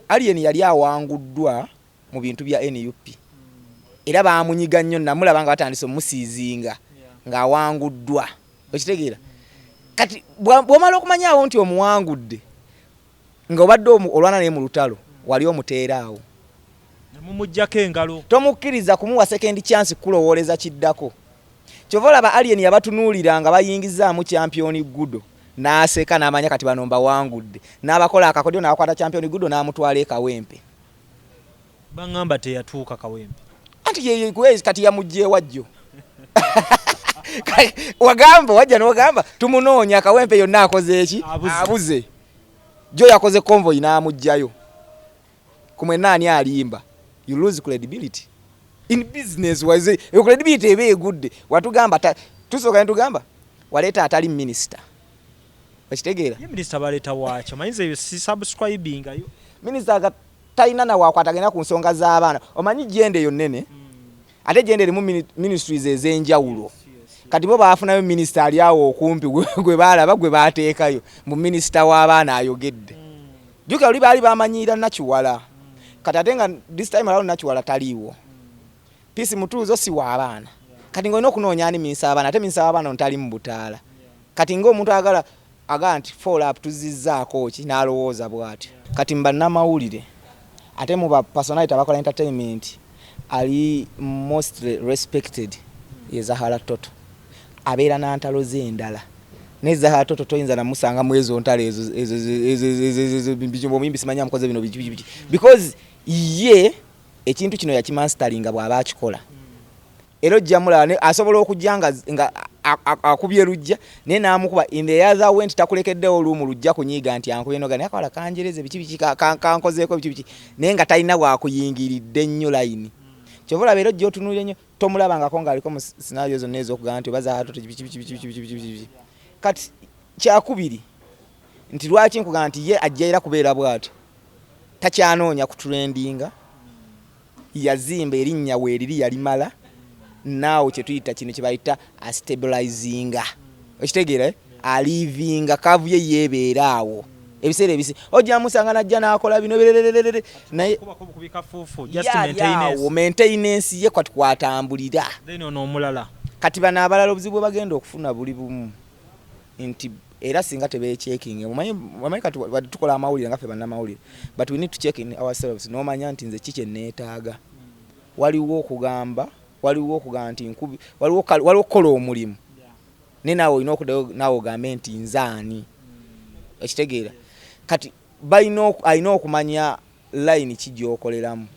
alien yali awanguddwa mu bintu bya NUP era baamunyiga nnyo namulaba nga batandise omusiizinga ng'awanguddwa okitegeera kati bw'omala okumanya awo nti omuwangudde ng'obadde olwana naye mu lutalo wali omuteeraawo mumujjako engalo tomukkiriza kumuwa second chance kulowooleza kiddako Kyovola ba alien yabatunuulira nga bayingizaamu champion gudo n'aseka n'amanya kati bano mbawangudde n'abakola akakodyo n'akwata champion gudo n'amutwala ekawempe bangamba teyatuuka kawempe anti ye kati yamujje wajjo wagamba wajja n'ogamba tumunoonya akawempe yonna akoze eki abuze jo yakoze convoy n'amujjayo kumwe nani alimba you lose credibility in business wise your credibility ebe good watugamba tusoka ntugamba waleta atali minister bakitegeera ye minister baleta wacha mayinze yo si subscribing ayo minister taina na wakwatagena ku nsonga z'abaana omanyi jende yo nene ate jende limu ministries ezenjawulo kati bo baafunayo minister ali awo okumpi gwe balaba gwe bateekayo mu minister w'abaana ayogedde juka oli bali bamanyira nakiwala kati ate nga this time around nakiwala taliiwo pisi mutuuzo si w'abaana kati ng'olina okunoonya ani minisa abaana ate minisa w'abaana ntali mu butaala kati ng'omuntu agala nti follow up tuzizzaako ki n'alowooza bw'atyo kati mbannamawulire ate mu ba personality abakola entertainment ali mostly respected ye Zahara Toto abeera n'antalo z'endala ne Zahara Toto toyinza namusanga mu ezo ntalo ezo muyimbi simanya mukoze bino biki because ye ekintu kino yakimasteringa bw'aba akikola ero jamula ne asobola okujja nga akubye lujja ne namukuba in the other went takulekedde olumu lujja kunyiga nti ankubye gani akola kanjereze biki kankozeeko biki ne nga talina bwakuyingiridde nnyo line kyovola bero jjo tunulye nnyo tomulabangako ng'aliko mu scenario zonna ez'okugamba nti obaza hato biki kati kyakubiri nti lwaki nkugamba nti ye ajja era kubeera bw'atyo takyanoonya kutrendinga yazimba erinnya weeriri yalimala naawe kyetuyita kino kyebayita astabilizinga okitegeera alivinga kavuye yeebeeraawo ebiseera ebisi ojja musanga najja n'akola bino naye maintenance ye kwati kwatambulira omulala kati bano abalala obuzibu bagenda okufuna buli bumu nti era singa tebeechecking mumanyi kati tukola amawulire nga ffe bannamawulire but we need to check in ourselves n'omanya nti nze kiki neetaaga waliwo okugamba nti waliwo okukola omulimu ne naawe olina okuddayo naawe ogambe nti nzaani ekitegeera kati alina okumanya line ki gy'okoleramu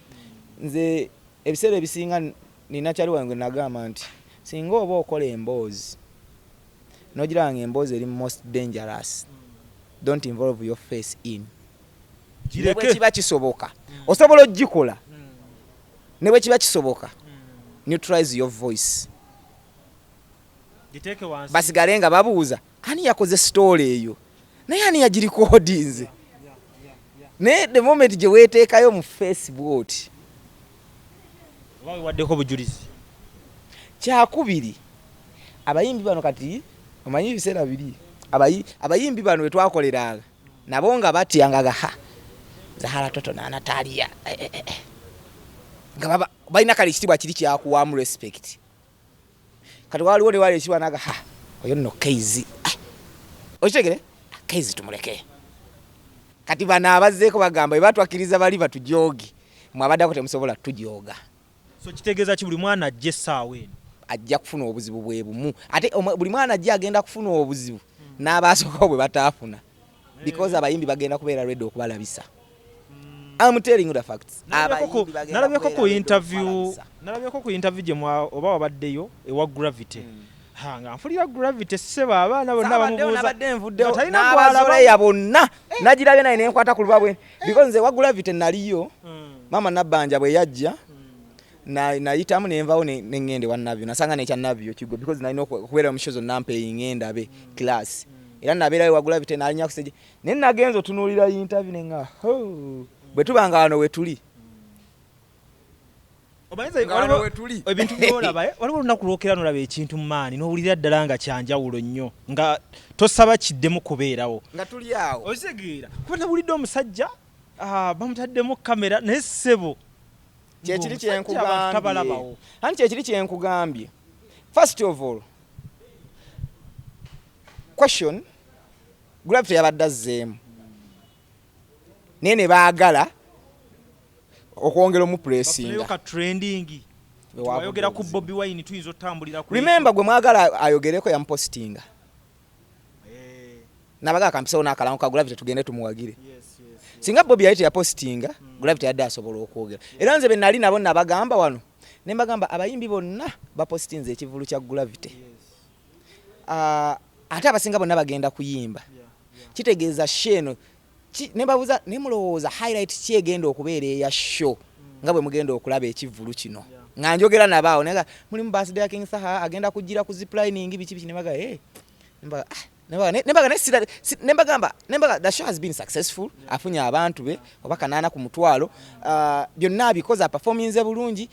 nze ebiseera ebisinga nina kyali wange nagamba nti singa oba okola emboozi nogiranga emboozi eri most dangerous don't involve your face in ne bwe kiba kisoboka osobola ogikola ne bwe kiba kisoboka neutralize your voice basigale nga babuuza ani yakoze story eyo naye ani yagirikodinze naye the moment gye weeteekayo mu Facebook waddeko bujulizi kyakubiri abayimbi bano kati omanyi ebiseera biri abayimbi bano bwe twakoleranga nabo nga batyanga Zahara Toto na Natalia nga balina kale ekitibwa kiri kyakuwamu respect kati waliwo ne wali ekitibwa naga oyo nno Keizi okitegere Keizi tumuleke kati bano abazzeeko bagamba bwe batwakiriza bali batujooge mwabaddako temusobola tujooga so kitegeeza ki buli mwana ajja essaawa eno ajja kufuna obuzibu bwe bumu ate buli mwana ajja agenda kufuna obuzibu n'abaasookawo bwe bataafuna because abayimbi bagenda kubeera ready okubalabisa. I'm telling you the facts. Nalabyeko ku interview gye oba wabaddeyo ewa Gravity. Nga nfulira Gravity seba abaana bonna bamubuuza. Talina gwalaba bonna. Nagirabye naye nenkwata ku lubabwe. Because nze wa Gravity naliyo. Mama Nabanja bwe yajja. Nayitamu nenvawo nengende wa Navyo. Nasanga nekya Navyo kigo because nalina okubeera mu shows nampaying endabe class. Era nabeerayo wa Gravity nalinya ku stage. Ne nagenzo tunuulira interview nenga. Bwe tubanga wano we tuli. Obayinza ebintu byolaba waliwo olunaku lwokera nolaba ekintu maani n'owulira ddala nga kyanjawulo nnyo nga tosaba kiddemu kubeerawo nga tuli awo osegeera kuba nabulidde omusajja bamutaddemu kamera naye ssebo kyekiri kyenkugambye first of all question Gravity yabadde azzeemu naye ne baagala okwongera omupulesinga ka trending wayogera ku Bobby Wine tuyinza otambulira ku remember gwe mwagala ayogereko yampostinga nabaga kampisawo n'akalango ka Gravity tugende tumuwagire singa Bobby yali yapostinga Gravity yadde asobola okwogera era nze be nali nabo nabagamba wano ne mbagamba abayimbi bonna bapostinze ekivulu kya Gravity ate abasinga bonna bagenda kuyimba kitegeeza sheno ne babuza ne mulowooza highlight ki egenda okubeera eya show nga bwe mugenda okulaba ekivulu kino nga njogera nabaawo naye muli mu birthday ya King Saha agenda kugira ku ziplining biki ne baga nembaga the show has been successful afunye abantu be oba kanaana ku mutwalo byonna abikoze performance bulungi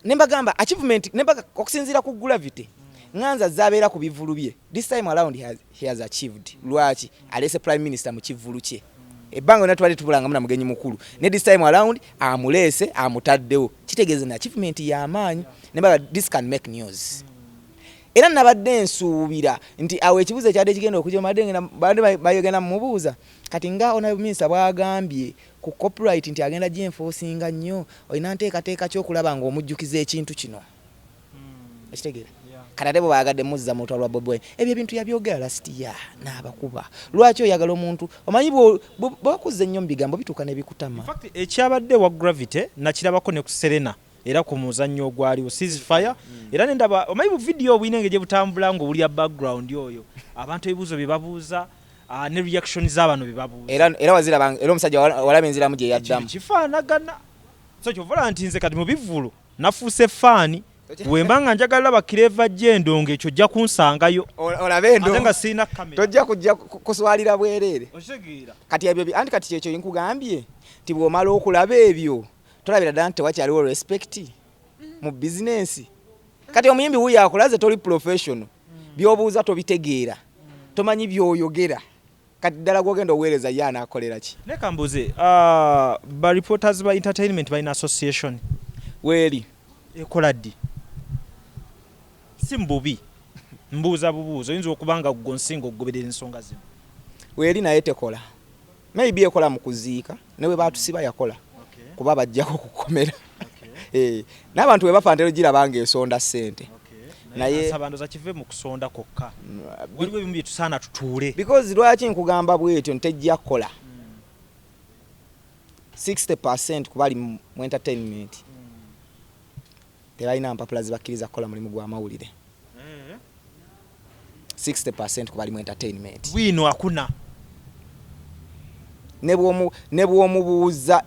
nembagamba achievement nembaga okusinzira ku Gravity nganza zabeera ku bivulu bye this time around he has achieved lwaki alese prime minister mu kivulu kye ebbanga na twali tubulanga muna mugenyi mukulu ne this time around amulese amutaddewo kitegeeza na achievement ya amaanyi nembaga this can make news era nabadde nsuubira nti awe ekibuzo ekyadde kigenda okujja badde bayogenda mubuuza kati nga ona minister bwagambye ku copyright nti agenda enforcinga nnyo olina nteekateeka ky'okulaba ng'omujjukiza ekintu kino ekitegeera kadade bagadde muzza mu lwa Bobby Wine ebyo ebintu yabyogera last year n'abakuba lwaki oyagala omuntu omanyi bwakuzza ennyo mu bigambo bituuka n'ebikutama in fact ekyabadde wa Gravity nakirabako ne ku Serena era ku muzannyo ogwaliwo ceasefire era nendaba omanyi bu video obuyinenge gye butambula ngo buli ya background yoyo abantu ebibuzo bye babuuza ne reaction z'abantu bye babuuza era wazira era omusajja walaba enziramu gye yaddamu kifaanagana so kyovola nti nze kati mu bivulu nafuuse faani wembanga njagala bakireva jendo ng'ekyo jja kunsangayo olabe ndo ate nga sirina kamera tojja kujja kuswalira bwereere oshegeera kati ebyo anti kati kyekyo nkugambye nti bw'omala okulaba ebyo tolabira ddala nti tewakyaliwo respect mu bizinensi kati omuyimbi wuyo akulaze toli professional by'obuuza tobitegeera tomanyi by'oyogera kati ddala gwogenda oweereza ye anaakolera ki leka mbuze ba reporters ba entertainment balina association weeri ekola ddi si mbubi mbuuza bubuuzo oyinza okubanga gonsinga okugoberera ensonga zino weeri naye tekola maybe ekola mu kuziika newe baatusiba yakola kuba bajjako kukomera n'abantu we bafa ntero girabanga esonda ssente naye abantu zakive mu kusonda kokka waliwo ebimu bye tusaana tutuule because lwaki nkugamba bwetyo ntejja kukola 60% kubali mu entertainment tebalina mpapula zibakkiriza kukola mulimu gwa mawulire 60% kubali mu entertainment bwino akuna ne bw'omubuuza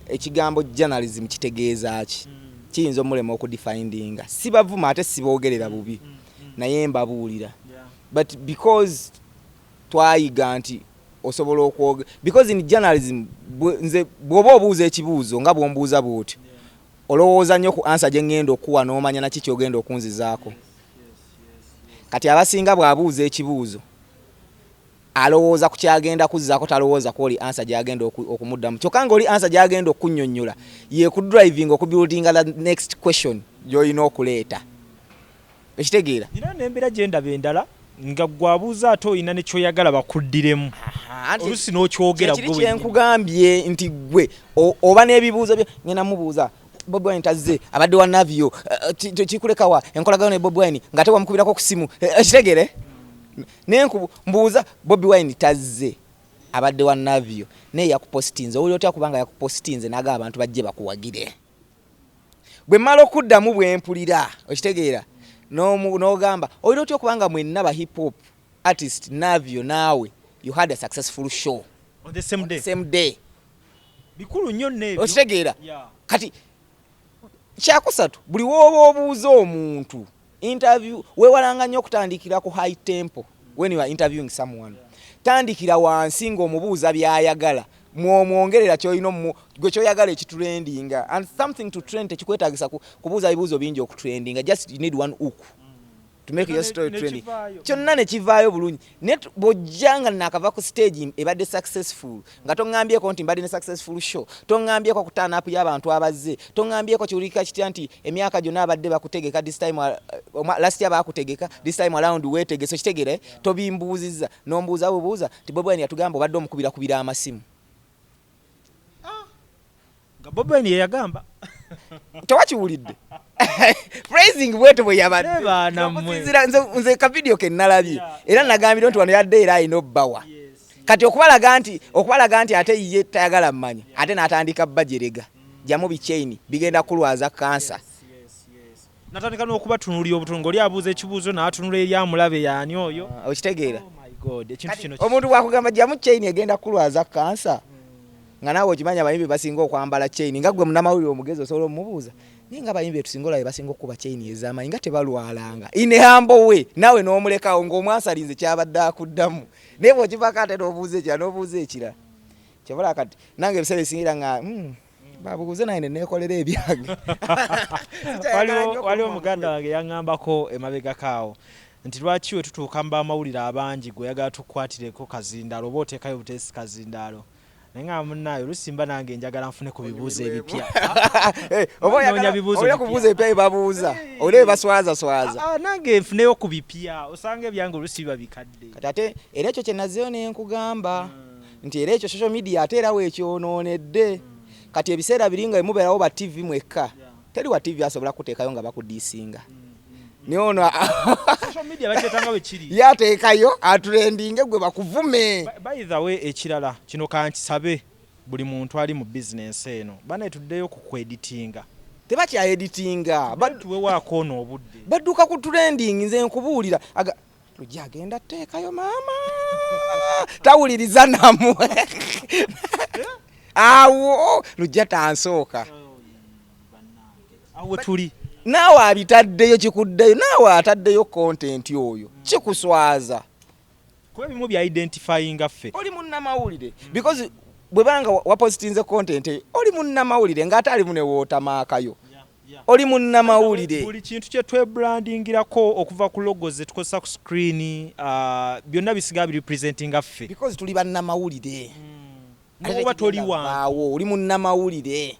ekigambo journalism kitegeeza ki kiyinza omulema okudefindinga si bavuma ate siboogerera bubi naye mbabuulira but because twayiga nti osobola okwogera because in journalism nze bw'oba obuuza ekibuuzo nga bw'ombuuza bw'otyo olowooza nnyo ku answer gye ngenda okuwa n'omanya naki kyogenda okunzizaako kati abasinga bw'abuuza ekibuuzo alowooza ku kyagenda kuzzaako talowooza ku oli answer gyagenda okumuddamu kyokka ng'oli answer gyagenda okunnyonnyola ye ku driving okubuildinga the next question gy'olina okuleeta ekitegeera era n'embeera gye ndaba endala nga gwabuuza ate olina ne kyoyagala bakuddiremu oluusi n'okyogera kiri kyenkugambye nti gwe oba n'ebibuuzo bye ngenda mubuuza Bobby Wine tazze abadde wa navio kikulekawa enkolagano ne Bobby Wine ngate wamukubirako ku simu ekitegere nenku mbuuza Bobby Wine tazze abadde wa navio naye yakupostinze oli otya kubanga yakupostinze naga abantu bajje bakuwagire bwe mala okuddamu bwempulira okitegeera n'ogamba oli otya kubanga mwenna ba hip hop artist navio naawe you had a successful show on the same day bikulu nnyo n'ebyo okitegeera kati kyakusatu buli wooba obuuza omuntu interview weewalanga nnyo okutandikira ku high tempo when you are interviewing someone tandikira wansi ng'omubuuza byayagala mwongerera kyolina gwe kyoyagala ekitutrendinga and something to trend tekikwetagisa kubuuza ebibuuzo bingi okutrendinga just you need one hook to make your story trending kyonna ne kivaayo bulungi bw'ojjanga nakava ku stage ebadde successful nga toŋŋambyeko nti mbadde ne successful show toŋŋambyeko ku turn up y'abantu abazze toŋŋambyeko kiwulika kitya nti emyaka gyonna abadde bakutegeka this time last year bakutegeka this time around weetegese kitegere tobimbuuzizza n'ombuuza bubuuza ti Bobby Wine yatugamba obadde omukubira amasimu nga Bobby Wine ye yagamba Tewakiwulidde. Praising bweto bwe yabadde. Nze ka video ke nalabye. Era nagambira nti wano yadde era ayina obbawa. Kati okubalaga nti ate ye tayagala mmanya. Ate n'atandika bajerega. Jamu bichaini bigenda kulwaza kansa. Natandika n'okubatunulira obutungo oli abuuza ekibuuzo n'atunula eri amulabe yaani oyo. Okitegeera. God, ekintu kino omuntu bwakugamba jamu chain egenda kulwaza kansa nga naawe okimanya abayimbi basinga okwambala chain nga gwe munnamawulire omugezi osobola omubuuza naye nga abayimbi tusinga basinga okuba chain ez'amaanyi nga tebalwalanga inehambo we naawe n'omulekawo ng'omwasalinze kyabadde akuddamu naye bw'okivako ate n'obuuza ekirala kyebala kati nange ebiseera bisingira nga babuuze naye neekolera ebyange. waliwo muganda wange yaŋŋambako emabegakaawo nti lwaki we tutuuka mu bamawulire abangi gwe yagala tukwatireko kazindaalo oba oteekayo buteesi kazindaalo naye nga munnaayo olusimba nange njagala nfune ku bibuuzo ebipya. Oba oyagala kubuuza ebipya ebabuuza oli ebaswaza nange nfuneyo ku bipya osanga ebyange olusi biba bikadde. Kati ate era ekyo kye nazzeyo ne nkugamba nti era ekyo social media ate era weekyonoonedde. Kati ebiseera biri nga mubeerawo ba TV mwekka teri wa TV asobola kuteekayo nga bakudiisinga. Nyono social media baketanga we kiri yateekayo atrendinge gwe bakuvume. By the way ekirala kino kankisabe buli muntu ali mu business eno bana tuddeyo ku editinga tebakya editinga batuwe wako no obudde badduka ku trending nze nkubuulira lujja agenda teekayo maama tawuliriza namwe awo lujja tansooka awo tuli naawe abitaddeyo kikuddeyo naawe ataddeyo content oyo kikuswaza kuba bimu bya identifying ffe oli munnamawulire because bwe banga wapositinze content oli munnamawulire ng'ate ali mune wootamakayo oli munnamawulire buli kintu kye twebrandingirako okuva ku logo ze tukozesa ku screen byonna bisiga biri presenting ffe because tuli bannamawulire oba toli wange oli munnamawulire.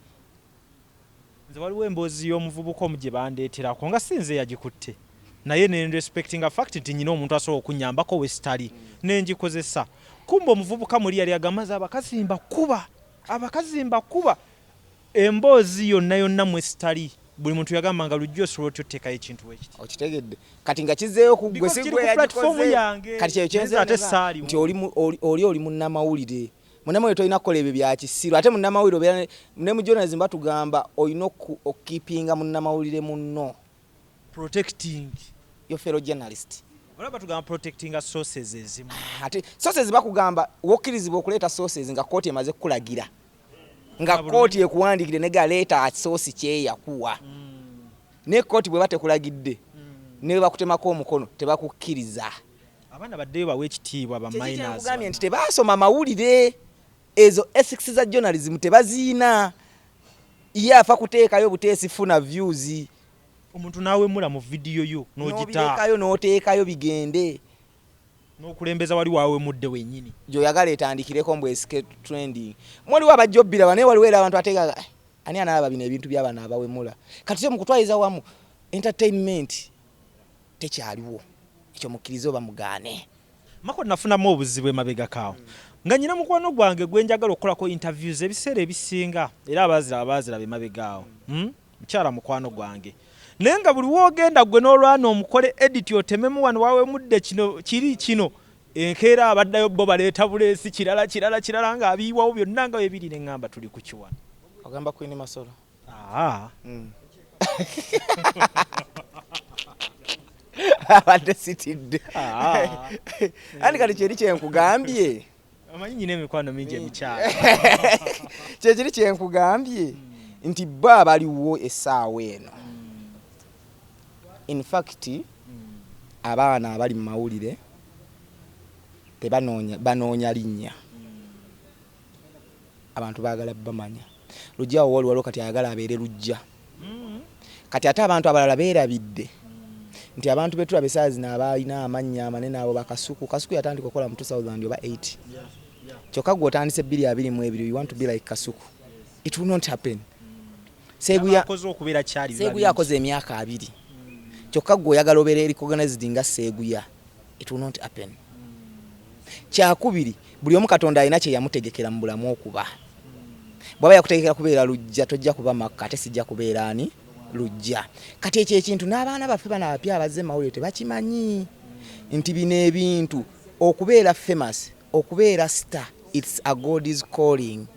Nze waliwo emboozi y'omuvubuka omu gye bandeeterako nga sinze yagikutte naye ne respectinga fact nti nyina omuntu asobola okunyambako we sitali nengikozesa kumba omuvubuka muli yali agamaze abakazimba kuba emboozi yonna mwe sitali buli muntu yagamba nga lujjo osobola otyoteekayo ekintu wekiti okitegedde kati nga kizeeyo ku gwe si gwe yange kati kyeyo kyenza nti oli munnamawulire munamawulire tolina kukola ebyo bya kisiru ate munnamawulire obeera ne mu journalism batugamba olina okukeepinga munnamawulire munno protecting your fellow journalist. Wala batugamba protecting sources ezimu ate sources bakugamba wokkirizibwa okuleeta sources nga kooti emaze kukulagira nga kooti ekuwandiikire ne galeeta source kyeyakuwa ne kooti bwe batekulagidde ne bakutemako omukono tebakukkiriza abaana baddeyo bawe ekitiibwa ba minors kugambye nti tebasoma mawulire ezo ethics za journalism tebaziina ye afa kuteekayo buteesi funa views omuntu naawe mula mu video yo n'oteekayo bigende n'okulembeza wali waawe mudde wennyini gy'oyagala etandikireko mbu esike trending waliwo abajja obbira naye waliwo era abantu ateeka ani anaaba bino ebintu by'abaana abawemula kati kyo mu kutwaliza wamu entertainment tekyaliwo ekyo mukkirize oba mugaane. Mako nafunamu obuzibu emabegakaawo nga nyina mukwano gwange gwe njagala okukolako interviews ebiseera ebisinga era abaaziraba emabegaawo mukyala mukwano gwange naye nga buli woogenda gwe n'olwana omukole edit otememu wano waawe mudde kino enkeera abaddayo bo baleeta buleesi kirala ng'abiyiwawo byonna nga bye biri ne ŋŋamba tuli ku kiwano ogamba Queen Masolo abadde sitidde andi kati kyeri kyenkugambye amanyi nyina emikwano mingi emikyala kyekiri kyenkugambye nti bo abaliwo essaawa eno in fact abaana abali mu mawulire banoonya linnya abantu baagala bamanya lujjawo waliwo kati ayagala abeere lujja kati ate abantu abalala beerabidde nti abantu betulaba essaawa zino abalina amannya amanene abo bakasuku yatandika okukola mu 2000 oba 8 kyokka gwe otandise 2022 you want to be like Kasuku it will not happen. Seguya yakoze emyaka 2 kyokka gwe oyagala obeera recognized nga Seguya it will not happen. Kyakubiri buli omu Katonda alina kye yamutegekera mu bulamu okuba bwaba yakutegekera kubeera lujja tojja kuba Makko ate sijja kubeera ani lujja. Kati ekyo ekintu n'abaana baffe bano abapya abazze mawulire tebakimanyi nti bino ebintu okubeera famous okubeera star it's a God's calling.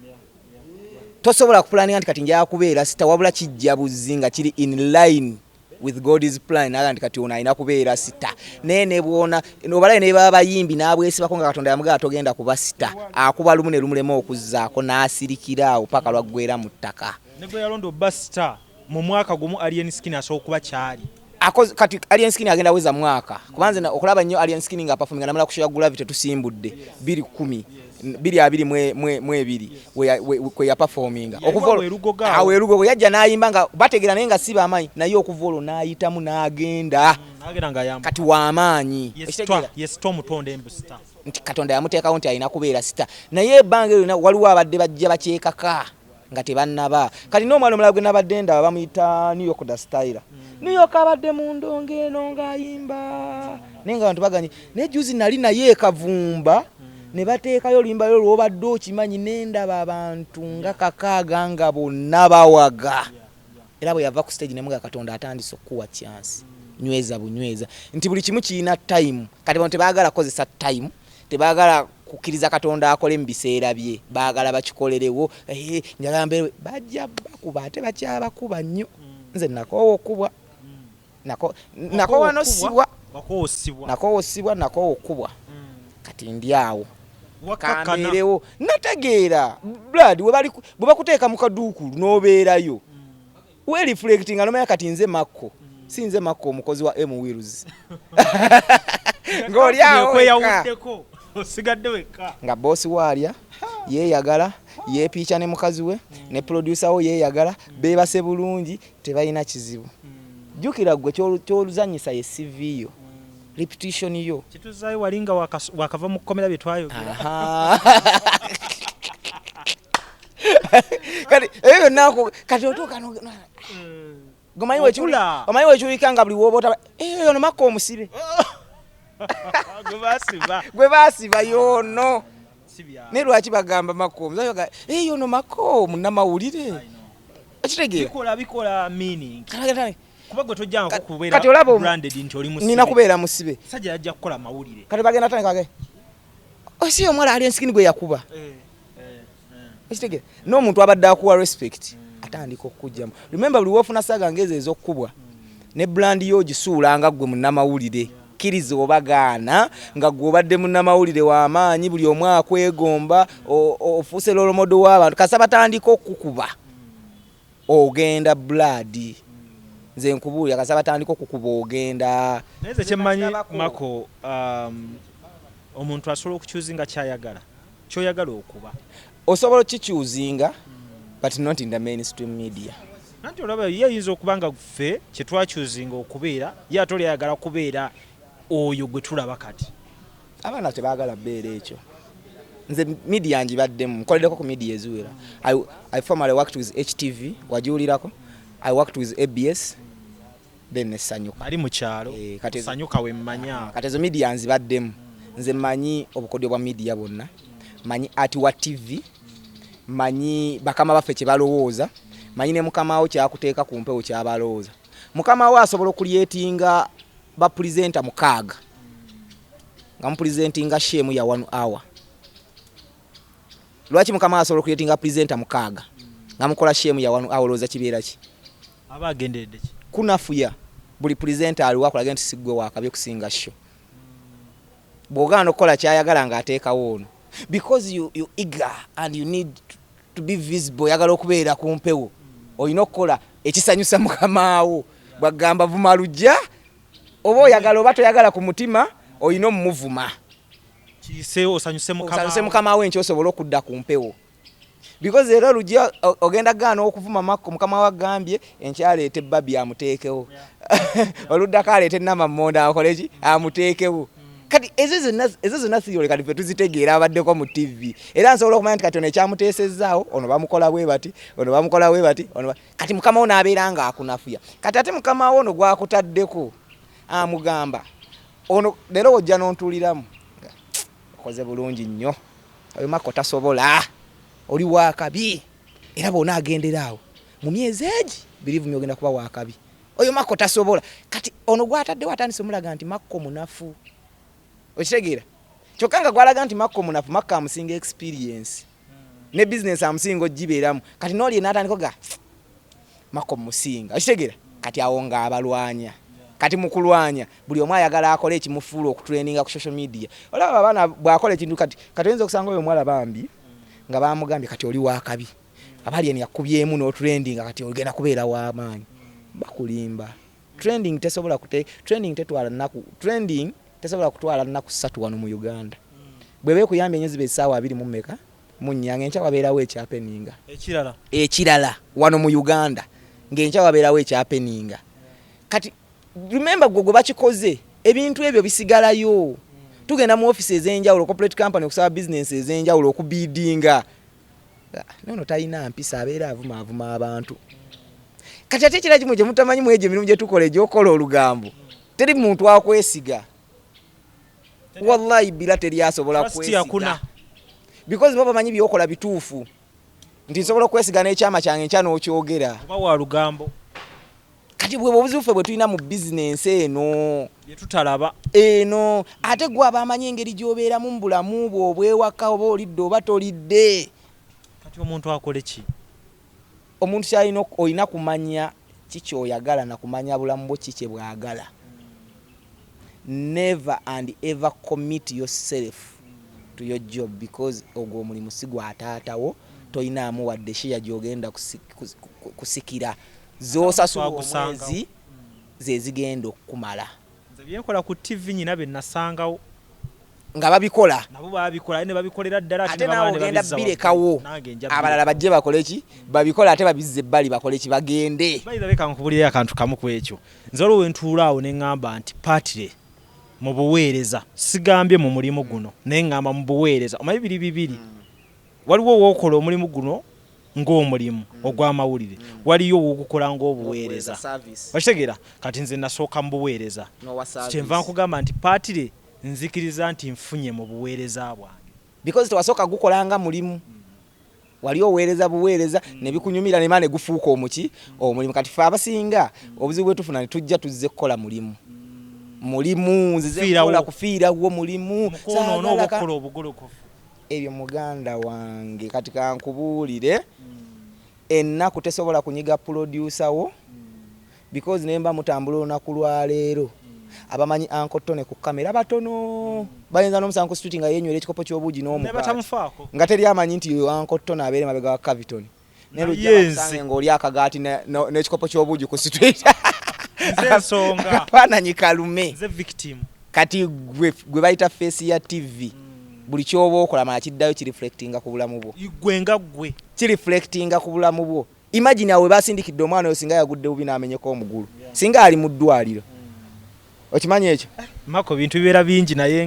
Tosobola kupulaninga nti kati njagala kubeera star wabula kijja buzzi nga kiri in line with God's plan nti kati ono alina kubeera star nene bwona nobalaye ne baba bayimbi n'abwesibako nga Katonda yamugala togenda kuba star akuba lumu ne lumulema okuzzaako n'asirikiraawo paka lwaggwera mu ttaka. Ne gwe yalondo ba star mu mwaka gumu Alien Skin asobola kuba kyali. Kati Alien Skin agenda weza mwaka kubanze okulaba nnyo Alien Skin nga performing namala kushoya Gravity tusimbudde 210 222 kwe ya performinga okuvola awerugo yajja nayimba nga bategera naye nga siba amanyi naye okuvolo nayitamu nagenda nga yamba kati wa amaanyi yes Tom Tonde embusta nti Katonda yamuteekawo nti alina kubeera star naye ebbanga eryo waliwo abadde bajja bakyekaka nga tebannaba kati n'omwana omulala gwe nabadde ndaba bamuyita New York da Style New York abadde mu ndongo eno ng'ayimba naye nga abantu baganye naye juzi nali naye ekavumba ne bateekayo oluyimba lyo lw'obadde okimanyi n'endaba abantu nga kakaaga nga bonna bawaga era bwe yava ku stage ne muga Katonda atandise okuwa chance nyweza bunyweza nti buli kimu kirina time kati abantu tebaagala kozesa time tebaagala kukkiriza Katonda akole mu biseera bye baagala bakikolerewo njagala mbeewe bajja bakuba ate bakyabakuba nnyo nze nakoowa okubwa nakoowa nosibwa nakoowa okubwa kati ndi awo kambeerewo nategeera blood bwe bakuteeka mu kaduukulu n'obeerayo we reflecting anomanya kati nze Makko si nze Makko omukozi wa M Wheels ng'oli awo osigadde wekka nga boss waalya yeeyagala yeepiica ne mukazi we ne producer wo yeeyagala beebase bulungi tebalina kizibu jjukira gwe kyoluzanyisa ye CV yo repetition yo kituzaayo walinga wakava mu kkomera bye twayogera kati eyo nako kati otuuka gomanyi wekiwulika nga buli woobota ono Makko omusibe gwe baasiba yono ne lwaki bagamba Makko omuzayoga ono Makko munnamawulire ekitegeera bikola meaning kuba gwe tojjanga kubeera kati olaba branded nti oli musibe nina kubeera musibe sajja yajja kukola mawulire kati bagenda tandikage si omwala Alien Skin gwe yakuba ekitegeera n'omuntu abadde akuwa respect atandika okujjamu remember buli woofuna saga ngeze ez'okkubwa ne brand yo gisuulanga gwe munnamawulire kkiriza obagaana nga gwe obadde munnamawulire w'amaanyi buli omu akwegomba ofuuse lolomodo w'abantu kasa batandika okukuba ogenda blood nze nkubuulira kasa batandika okukuba ogenda naye kyemmanyi Makko omuntu asobola okukyuzinga kyoyagala okuba osobola okikyuzinga but not in the mainstream media nanti olaba yeyinza okuba nga ffe kyetwakyuzinga okubeera ye ate olyayagala kubeera oyo gwe tulaba kati abaana tebaagala bbeera ekyo nze media ngibaddemu nkoleddeko ku media eziwera I formerly worked with HTV wagiwulirako I worked with ABS then nesanyuka ali mu kyalo sanyuka we mmanya kati ezo media nzibaddemu nze mmanyi obukodyo bwa media bonna manyi ati wa TV manyi bakama baffe kye balowooza manyi ne mukama wo kyakuteeka ku mpewo kyabalowooza mukama wo asobola okuliyetinga bapresenta mukaaga nga mupresentinga shemu ya 1 hour lwaki mukama asobola okuliyetinga presenta mukaaga nga mukola shemu ya 1 hour olowooza kibeera ki aba agenderedde ki kunafuya buli presenta aliwo akolaga nti siggwe wakabye kusinga sho bw'ogaana okukola kyayagala ng'ateekawo ono because you eager and you need to be visible yagala okubeera ku mpewo olina okukola ekisanyusa mukamaawo bwagamba vuma lujja oba oyagala oba toyagala ku mutima olina omumuvuma kiyise osanyuse mukamaawo enkyo osobola okudda ku mpewo because era lujja ogenda gaana okuvuma Makko mukama wagambye enkyaleete babbi amuteekewo oluddako aleete namammonda akoleki amuteekewo kati ezo zonna siyole kati fe tuzitegeera abaddeko mu TV era nsobola okumanya nti kati ono ekyamuteesezaawo ono bamukola bwe bati ono bamukola bwe bati kati mukama wo n'abeera nga akunafuya kati ate mukama wo ono gwakutaddeko amugamba ono leero wojja n'ontuuliramu okoze bulungi nnyo oyo Makko tasobola oli wakabi era bona agenderaawo mu myezi egi believe me ogenda kuba wakabi oyo Makko tasobola kati ono gwatadde watandise omulaga nti Makko munafu okitegeera kyokka nga gwalaga nti Makko munafu Makko amusinga experience ne business amusinga ogibeeramu kati n'oli n'atandika ga Makko musinga okitegeera kati awo nga abalwanya kati mukulwanya buli omu ayagala akole ekimufuula okutraininga ku social media olaba abaana bwakola ekintu kati oyinza okusanga oyo omwala bambi nga bamugambye kati oli wakabi abali eni yakubyemu no trending kati ogenda kubeera w'amaanyi bakulimba trending tesobola kutwala nnaku 3 wano mu Uganda bwebe kuyambye ennyezi besaawa 2 mu mmeka munyanga encha wabeerawo ekyapeninga ekirala wano mu Uganda ng'encha wabeerawo ekyapeninga kati remember gwe bakikoze ebintu ebyo bisigalayo tugenda mu office ez'enjawulo corporate company okusaba business ez'enjawulo okubiddinga nono talina mpisa abeera avuma abantu kati ate kira kimu gye mutamanyi mu emirimu gye tukola egyokola olugambo teri muntu akwesiga wallahi bila teri asobola kwesiga because baba manyi byokola bituufu nti nsobola okwesiga n'ekyama kyange nkya n'okyogera oba wa lugambo kati bwe obuzibu bwe tulina mu business eno tutalaba eno ate gwe abamanyi engeri gy'obeeramu mu bulamu bwo obwewaka oba olidde oba tolidde kati omuntu akole ki omuntu kyalina olina kumanya kiki oyagala na kumanya bulamu bwo kiki bwagala never and ever commit yourself to your job because ogwo omulimu si gwataatawo toyinaamu wadde shiya gy'ogenda kusikira z'osasula omwezi ze zigenda okukumala nze byenkola ku TV nyina be nasangawo nga babikola nabo babikola ne babikolera ddala ate nawe ogenda birekawo abalala bajje bakole ki babikola ate babizze ebbali bakole ki bagende bayirabeka nkubulira akantu kamu ku ekyo nze olwo ntuulaawo ne ŋŋamba nti patire mu buweereza sigambye mu mulimu guno naye ŋŋamba mu buweereza omanyi bibiri waliwo wookola omulimu guno ng'omulimu ogw'amawulire waliyo wogukola ng'obuweereza okitegeera kati nze nasooka mu buweereza kyenva nkugamba nti patire nzikiriza nti nfunye mu buweereza bwange because tewasooka gukolanga mulimu wali oweereza buweereza ne bikunyumira ne mane gufuuka omulimu kati fe abasinga obuzibu bwe tufuna ne tujja tuzze kukola mulimu nzize kufiira wo mulimu obukola obugolokofu ebyo muganda wange kati kankubuulire ennaku tesobola kunyiga producer wo because nemba mutambula olunaku lwaleero abamanyi ankotone ku kamera batono bayinza n'omusango street nga yenywera ekikopo ky'obuugi n'omukaati nga teri amanyi nti ankotone abeere mabega wa Caviton nelujja ng'oli akagaati n'ekikopo ky'obuugi ku street ensonga afaananyi kalume nze victim kati gwe bayita face ya TV buli kyoba okola mala kiddayo kireflectinga ku bulamu bwo gwe gwe kireflectinga ku bulamu bwo imagine awe basindikidde omwana oyo singa yagudde bubi n'amenyeko omugulu singa ali mu ddwaliro okimanyi ekyo Makko bintu bibeera bingi naye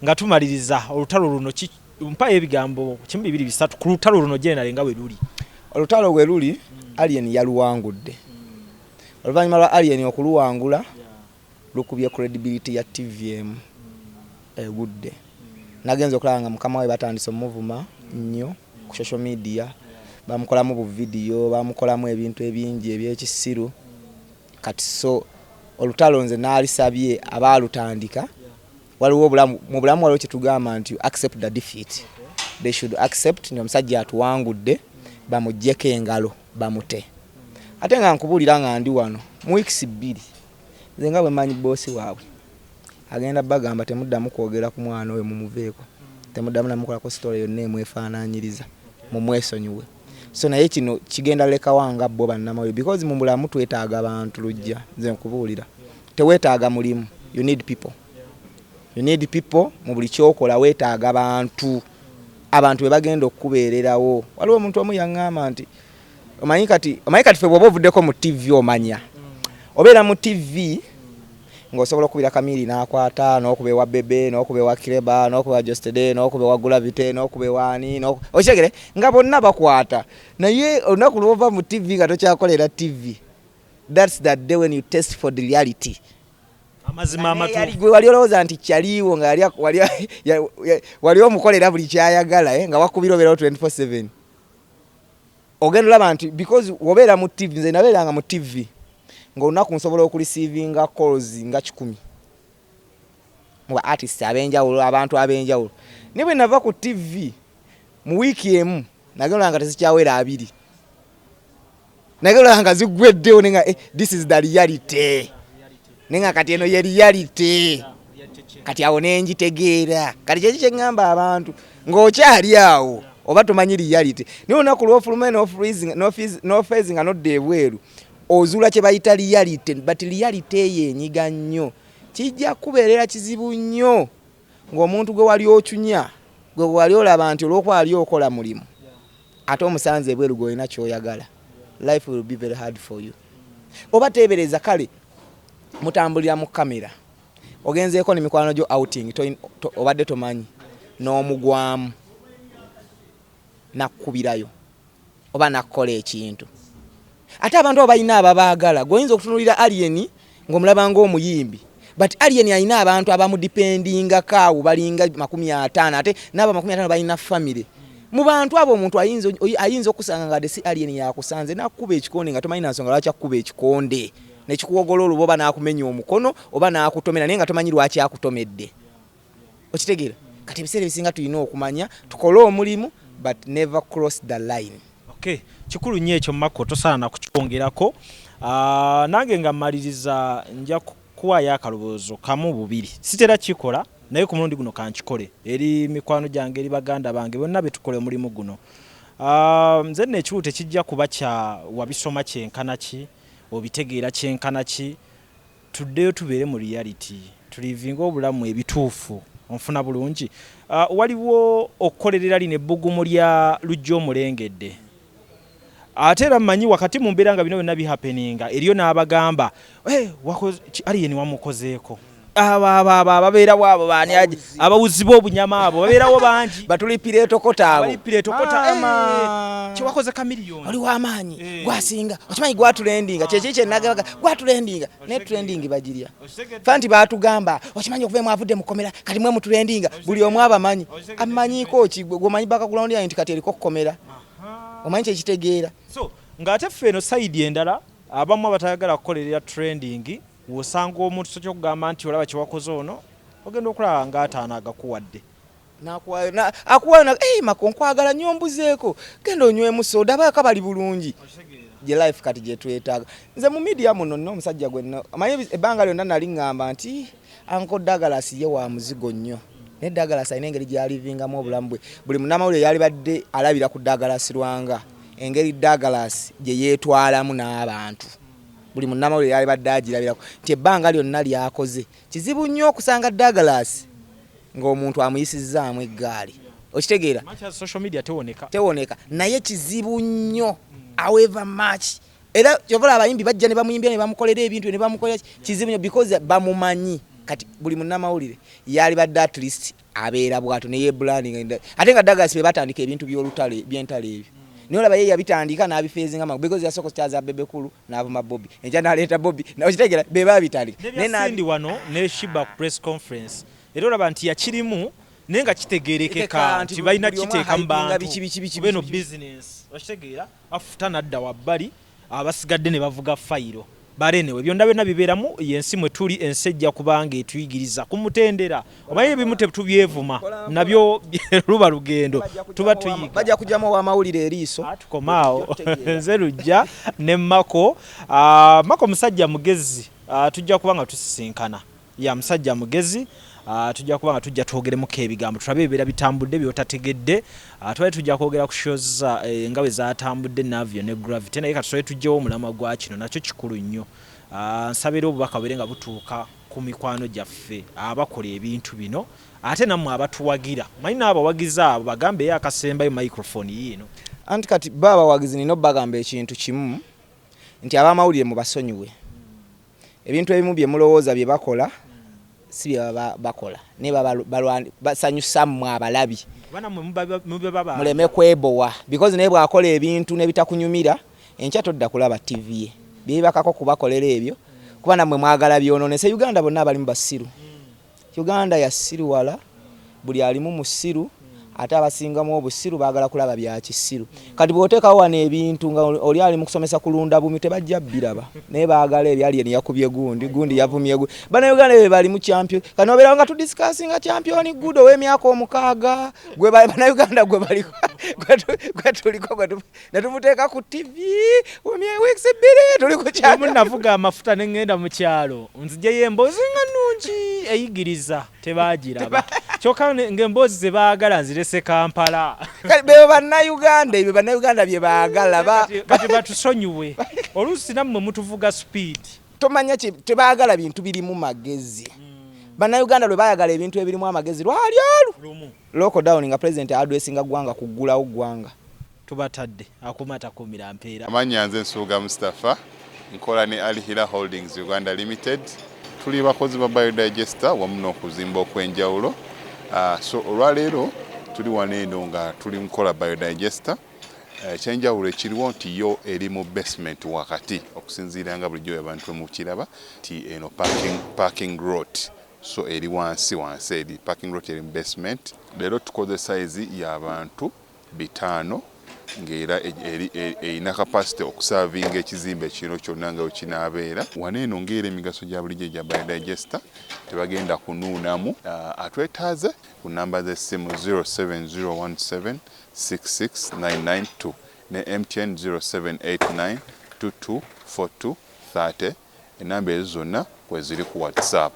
nga tumaliriza olutalo luno mpayo ebigambo kimu 2 3 ku lutalo luno generally nga we luli olutalo we luli alien yaluwangudde oluvannyuma lwa alien okuluwangula lukubye credibility ya TVM egudde nagenza okulaba nga mukama we batandise omuvuma nnyo ku social media bamukolamu bu video bamukolamu ebintu ebingi ebyekisiru kati so olutalo nze naalisabye abalutandika waliwo mu bulamu waliwo kyetugamba nti accept the defeat they should accept nti omusajja atuwangudde bamuggyeko engalo bamute ate nga nkubuulira nga ndi wano mu weeks 2 nze nga bwe manyi boosi waabwe agenda bagamba temuddamu kwogera ku mwana oyo mumuveeko temuddamu namukolako story yonna emwefaanaanyiriza mumwesonyiwe so naye kino kigenda leka wanga bo bannamawulire because mu bulamu twetaaga abantu lujja nze nkubuulira teweetaaga mulimu you need people mu buli kyokola weetaaga abantu be bagenda okukubeererawo waliwo omuntu omu yaŋŋamba nti omanyi kati fe bw'oba ovuddeko mu TV omanya obeera mu TV ng'osobola okubira kamiri n'akwata n'okubewa bebe n'okubewa kireba n'okubewa jostede n'okubewa gulavite n'okubewa ani okitegeere nga bonna bakwata naye olunaku lw'ova mu TV nga tokyakolera TV that's the day when you test for the reality amazima amatuufu gwe wali olowooza nti kyaliwo nga wali omukolera buli kyayagala nga wakubira obeerawo 24/7 ogenda olaba nti because wobeera mu TV nze nabeeranga mu TV ng'olunaku nsobola okurisiivinga calls nga 10 mu artists ab'enjawulo abantu ab'enjawulo ne bwe nava ku TV mu wiiki emu nagenda nga tezikyawera 2 nagenda nga zigweddewo nenga this is the reality nenga kati eno ye reality kati awo nenjitegeera kati kyeki kyeŋŋamba abantu ng'okyali awo oba tomanyi reality niyo olunaku lw'ofuluma n'ofeezi nga nodda ebweru ozuula kye bayita reality but reality eyo enyiga nnyo kijja kubeerera kizibu nnyo ng'omuntu gwe wali okyunya gwe wali olaba nti olw'okuba wali okola mulimu ate omusanze ebweru gw'olina ky'oyagala life will be very hard for you oba teebereza kale mutambulira mu kamera ogenzeeko n'emikwano gyo outing obadde tomanyi n'omugwamu nakkubirayo oba nakkola ekintu ate abantu abo balina ababaagala gwoyinza okutunulira alien ng'omulaba ng'omuyimbi but alien alina abantu abamudipendingako awo balinga 50 ate n'abo 50 balina family mu bantu abo omuntu ayinza okusanga nga si alien yakusanze nakkuba ekikonde nga tomanyi nansonga lwaki akkuba ekikonde nekikuwogola oluba oba n'akumenya omukono oba n'akutomera naye nga tomanyi lwaki akutomedde okitegeera kati ebiseera ebisinga tulina okumanya tukole omulimu but never cross the line. Okay, kikulu nnyo ekyo Makko tosaana kukikongerako. Nange nga mmaliriza nja kuwaayo akaloboozo kamu bubiri sitera kikola naye ku mulundi guno kankikole eri mikwano gyange eri baganda bange bonna betukole omulimu guno. Nze nno ekiwulu tekijja kuba kya wabisoma kyenkana ki obitegeera kyenkana ki tuddeyo tubeere mu reality tulivinga obulamu ebituufu onfuna bulungi. Waliwo okukolerera lino ebbugumu lya lujja omulengedde ate era mmanyi wakati mu mbeera nga bino byonna bihappeninga eriyo n'abagamba alien wamukozeeko ababeerawo abo baani abawuzi b'obunyama abo babeerawo bangi batulipira etokota abo balipira etokota kiwakoze kamiliyoni oli w'amaanyi gwasinga okimanyi gwatulendinga kyeki kyenagabaga gwatulendinga ne trending bagirya fanti batugamba okimanyi okuva mwavudde mukomera kati mwe mutulendinga buli omu abamanyi amanyiiko ki gwomanyi background ya nti kati eriko kukomera omanyi kyekitegeera so ng'ate ffe eno side endala abamu abatayagala kukolerera trending wosanga omuntu so kyokugamba nti olaba kyewakoze ono ogenda okulaba ng'ataano agakuwadde akuwayo Makko nkwagala nnyo mbuzeeko genda onywemu soda abaaka bali bulungi gye life kati gye twetaaga nze mu media muno nno omusajja gwenno amanyi ebbanga lyonna nali ŋŋamba nti Uncle Douglas ye wa muzigo nnyo ne Douglas alina engeri gy'alivingamu obulamu bwe buli munnamawulire yali badde alabira ku Douglas Lwanga engeri Douglas gye yeetwalamu n'abantu buli munnamawulire yali badde agirabirako nti ebbanga lyonna lyakoze kizibu nnyo okusanga Douglas ng'omuntu amuyisizaamu eggaali okitegeera social media tewoneka naye kizibu nnyo however much era kyovola abayimbi bajja ne bamuyimbira ne bamukolera ebintu ne bamukolera kizibu nnyo because bamumanyi kati buli munnamawulire yali badde at least abeera bwato ne ye branding ate nga Douglas be batandika ebintu by'olutale by'entale ebyo niyo olaba ye yabitandika n'abifeezinga Makko because yasooka kyaza Bebekulu n'avuma Bobby enja n'aleeta Bobby okitegeera be babitandika ne wano ne Shiba press conference era olaba nti yakirimu naye nga kitegeerekeka nti balina kiteeka mu bantu beno business okitegeera afuta nadda wabbali abasigadde ne bavuga fayiro barenewe byonna byonna bibeeramu yensi mwe tuli ensi ejja kubanga etuyigiriza kumutendera omanyi ebimu tetubyevuma nabyo luba lugendo tuba tuyiga bajja kujjamu ow'amawulire eriiso tukomaawo nze lujja ne Makko Makko musajja mugezi tujja kubanga tusisinkana ya musajja mugezi tujja kubanga tujja twogeremuko ebigambo tulabe ebibeera bitambudde byotategedde twali tujja kwogera ku shows nga bwe zatambudde navyo ne gravity naye kati tujjewo omulama gwa kino nakyo kikulu nnyo nsabira obubaka bwere nga butuuka ku mikwano gyaffe abakola ebintu bino ate nammwe abatuwagira manyi n'abawagizi abo bagambe akasembayo microphone yiino anti kati babawagizi nina bagamba ekintu kimu nti abamawulire mu basonyiwe ebintu ebimu bye mulowooza bye bakola si bye bakola ne basanyusa mu abalabi muleme kwebowa because naye bwakola ebintu ne bitakunyumira enkya todda kulaba TV ye bibakako kubakolera ebyo kuba namwe mwagala byononese Uganda bonna abali mu basiru Uganda ya siru wala buli alimu musiru ate abasingamu obusiru baagala kulaba bya kisiru. Kati bw'oteekawo wano ebintu nga oli ali mu kusomesa kulunda bumi tebajja biraba naye baagala ebyali yakubye gundi yavumye Bannayuganda be bali mu champion kati nobeera nga tudiscussing champion good ow'emyaka 6 gwe Bannayuganda gwe bali gwe tuliko ne tumuteeka ku TV weeks 2 tuli ku champion. Navuga amafuta ne ngenda mu kyalo nzijeyo emboozi nga nnungi eyigiriza tebaagiraba kyokka ng'emboozi ze baagala nzirese Kampala. Be Bannayuganda bye baagala kati batusonyiwe oluusi nammwe mutuvuga speed tomanya tebaagala bintu birimu magezi. Bannayuganda lwe baayagala ebintu ebirimu amagezi lwali olu lockdown nga president addressinga ggwanga kuggulawo ggwanga tubatadde akumata kumira mpeera. Amanya nze Nsuuga Mustafa nkola ne Eyali Holdings Uganda Limited. Tuli bakozi ba biodigester wamu n'okuzimba okw'enjawulo. So olwaleero tuli wano eno nga tuli nkola biodigester. Ekyenjawulo ekiriwo nti yo eri mu basement wakati okusinziira nga bulijjo abantu mu kiraba ti eno parking lot. So eri wansi eri parking lot eri mu basement. Leero tukoze size y'abantu 5 ng'era erina capacity okusavinga ekizimbe kino kyonna nga wekinaabeera. Wano eno ng'era emigaso gya bulijjo gya biodigester tebagenda kunuunamu. Atwetaaze ku namba z'essimu 07017669992 ne MTN 0789224230. Enamba ezo zonna kweziri ku WhatsApp.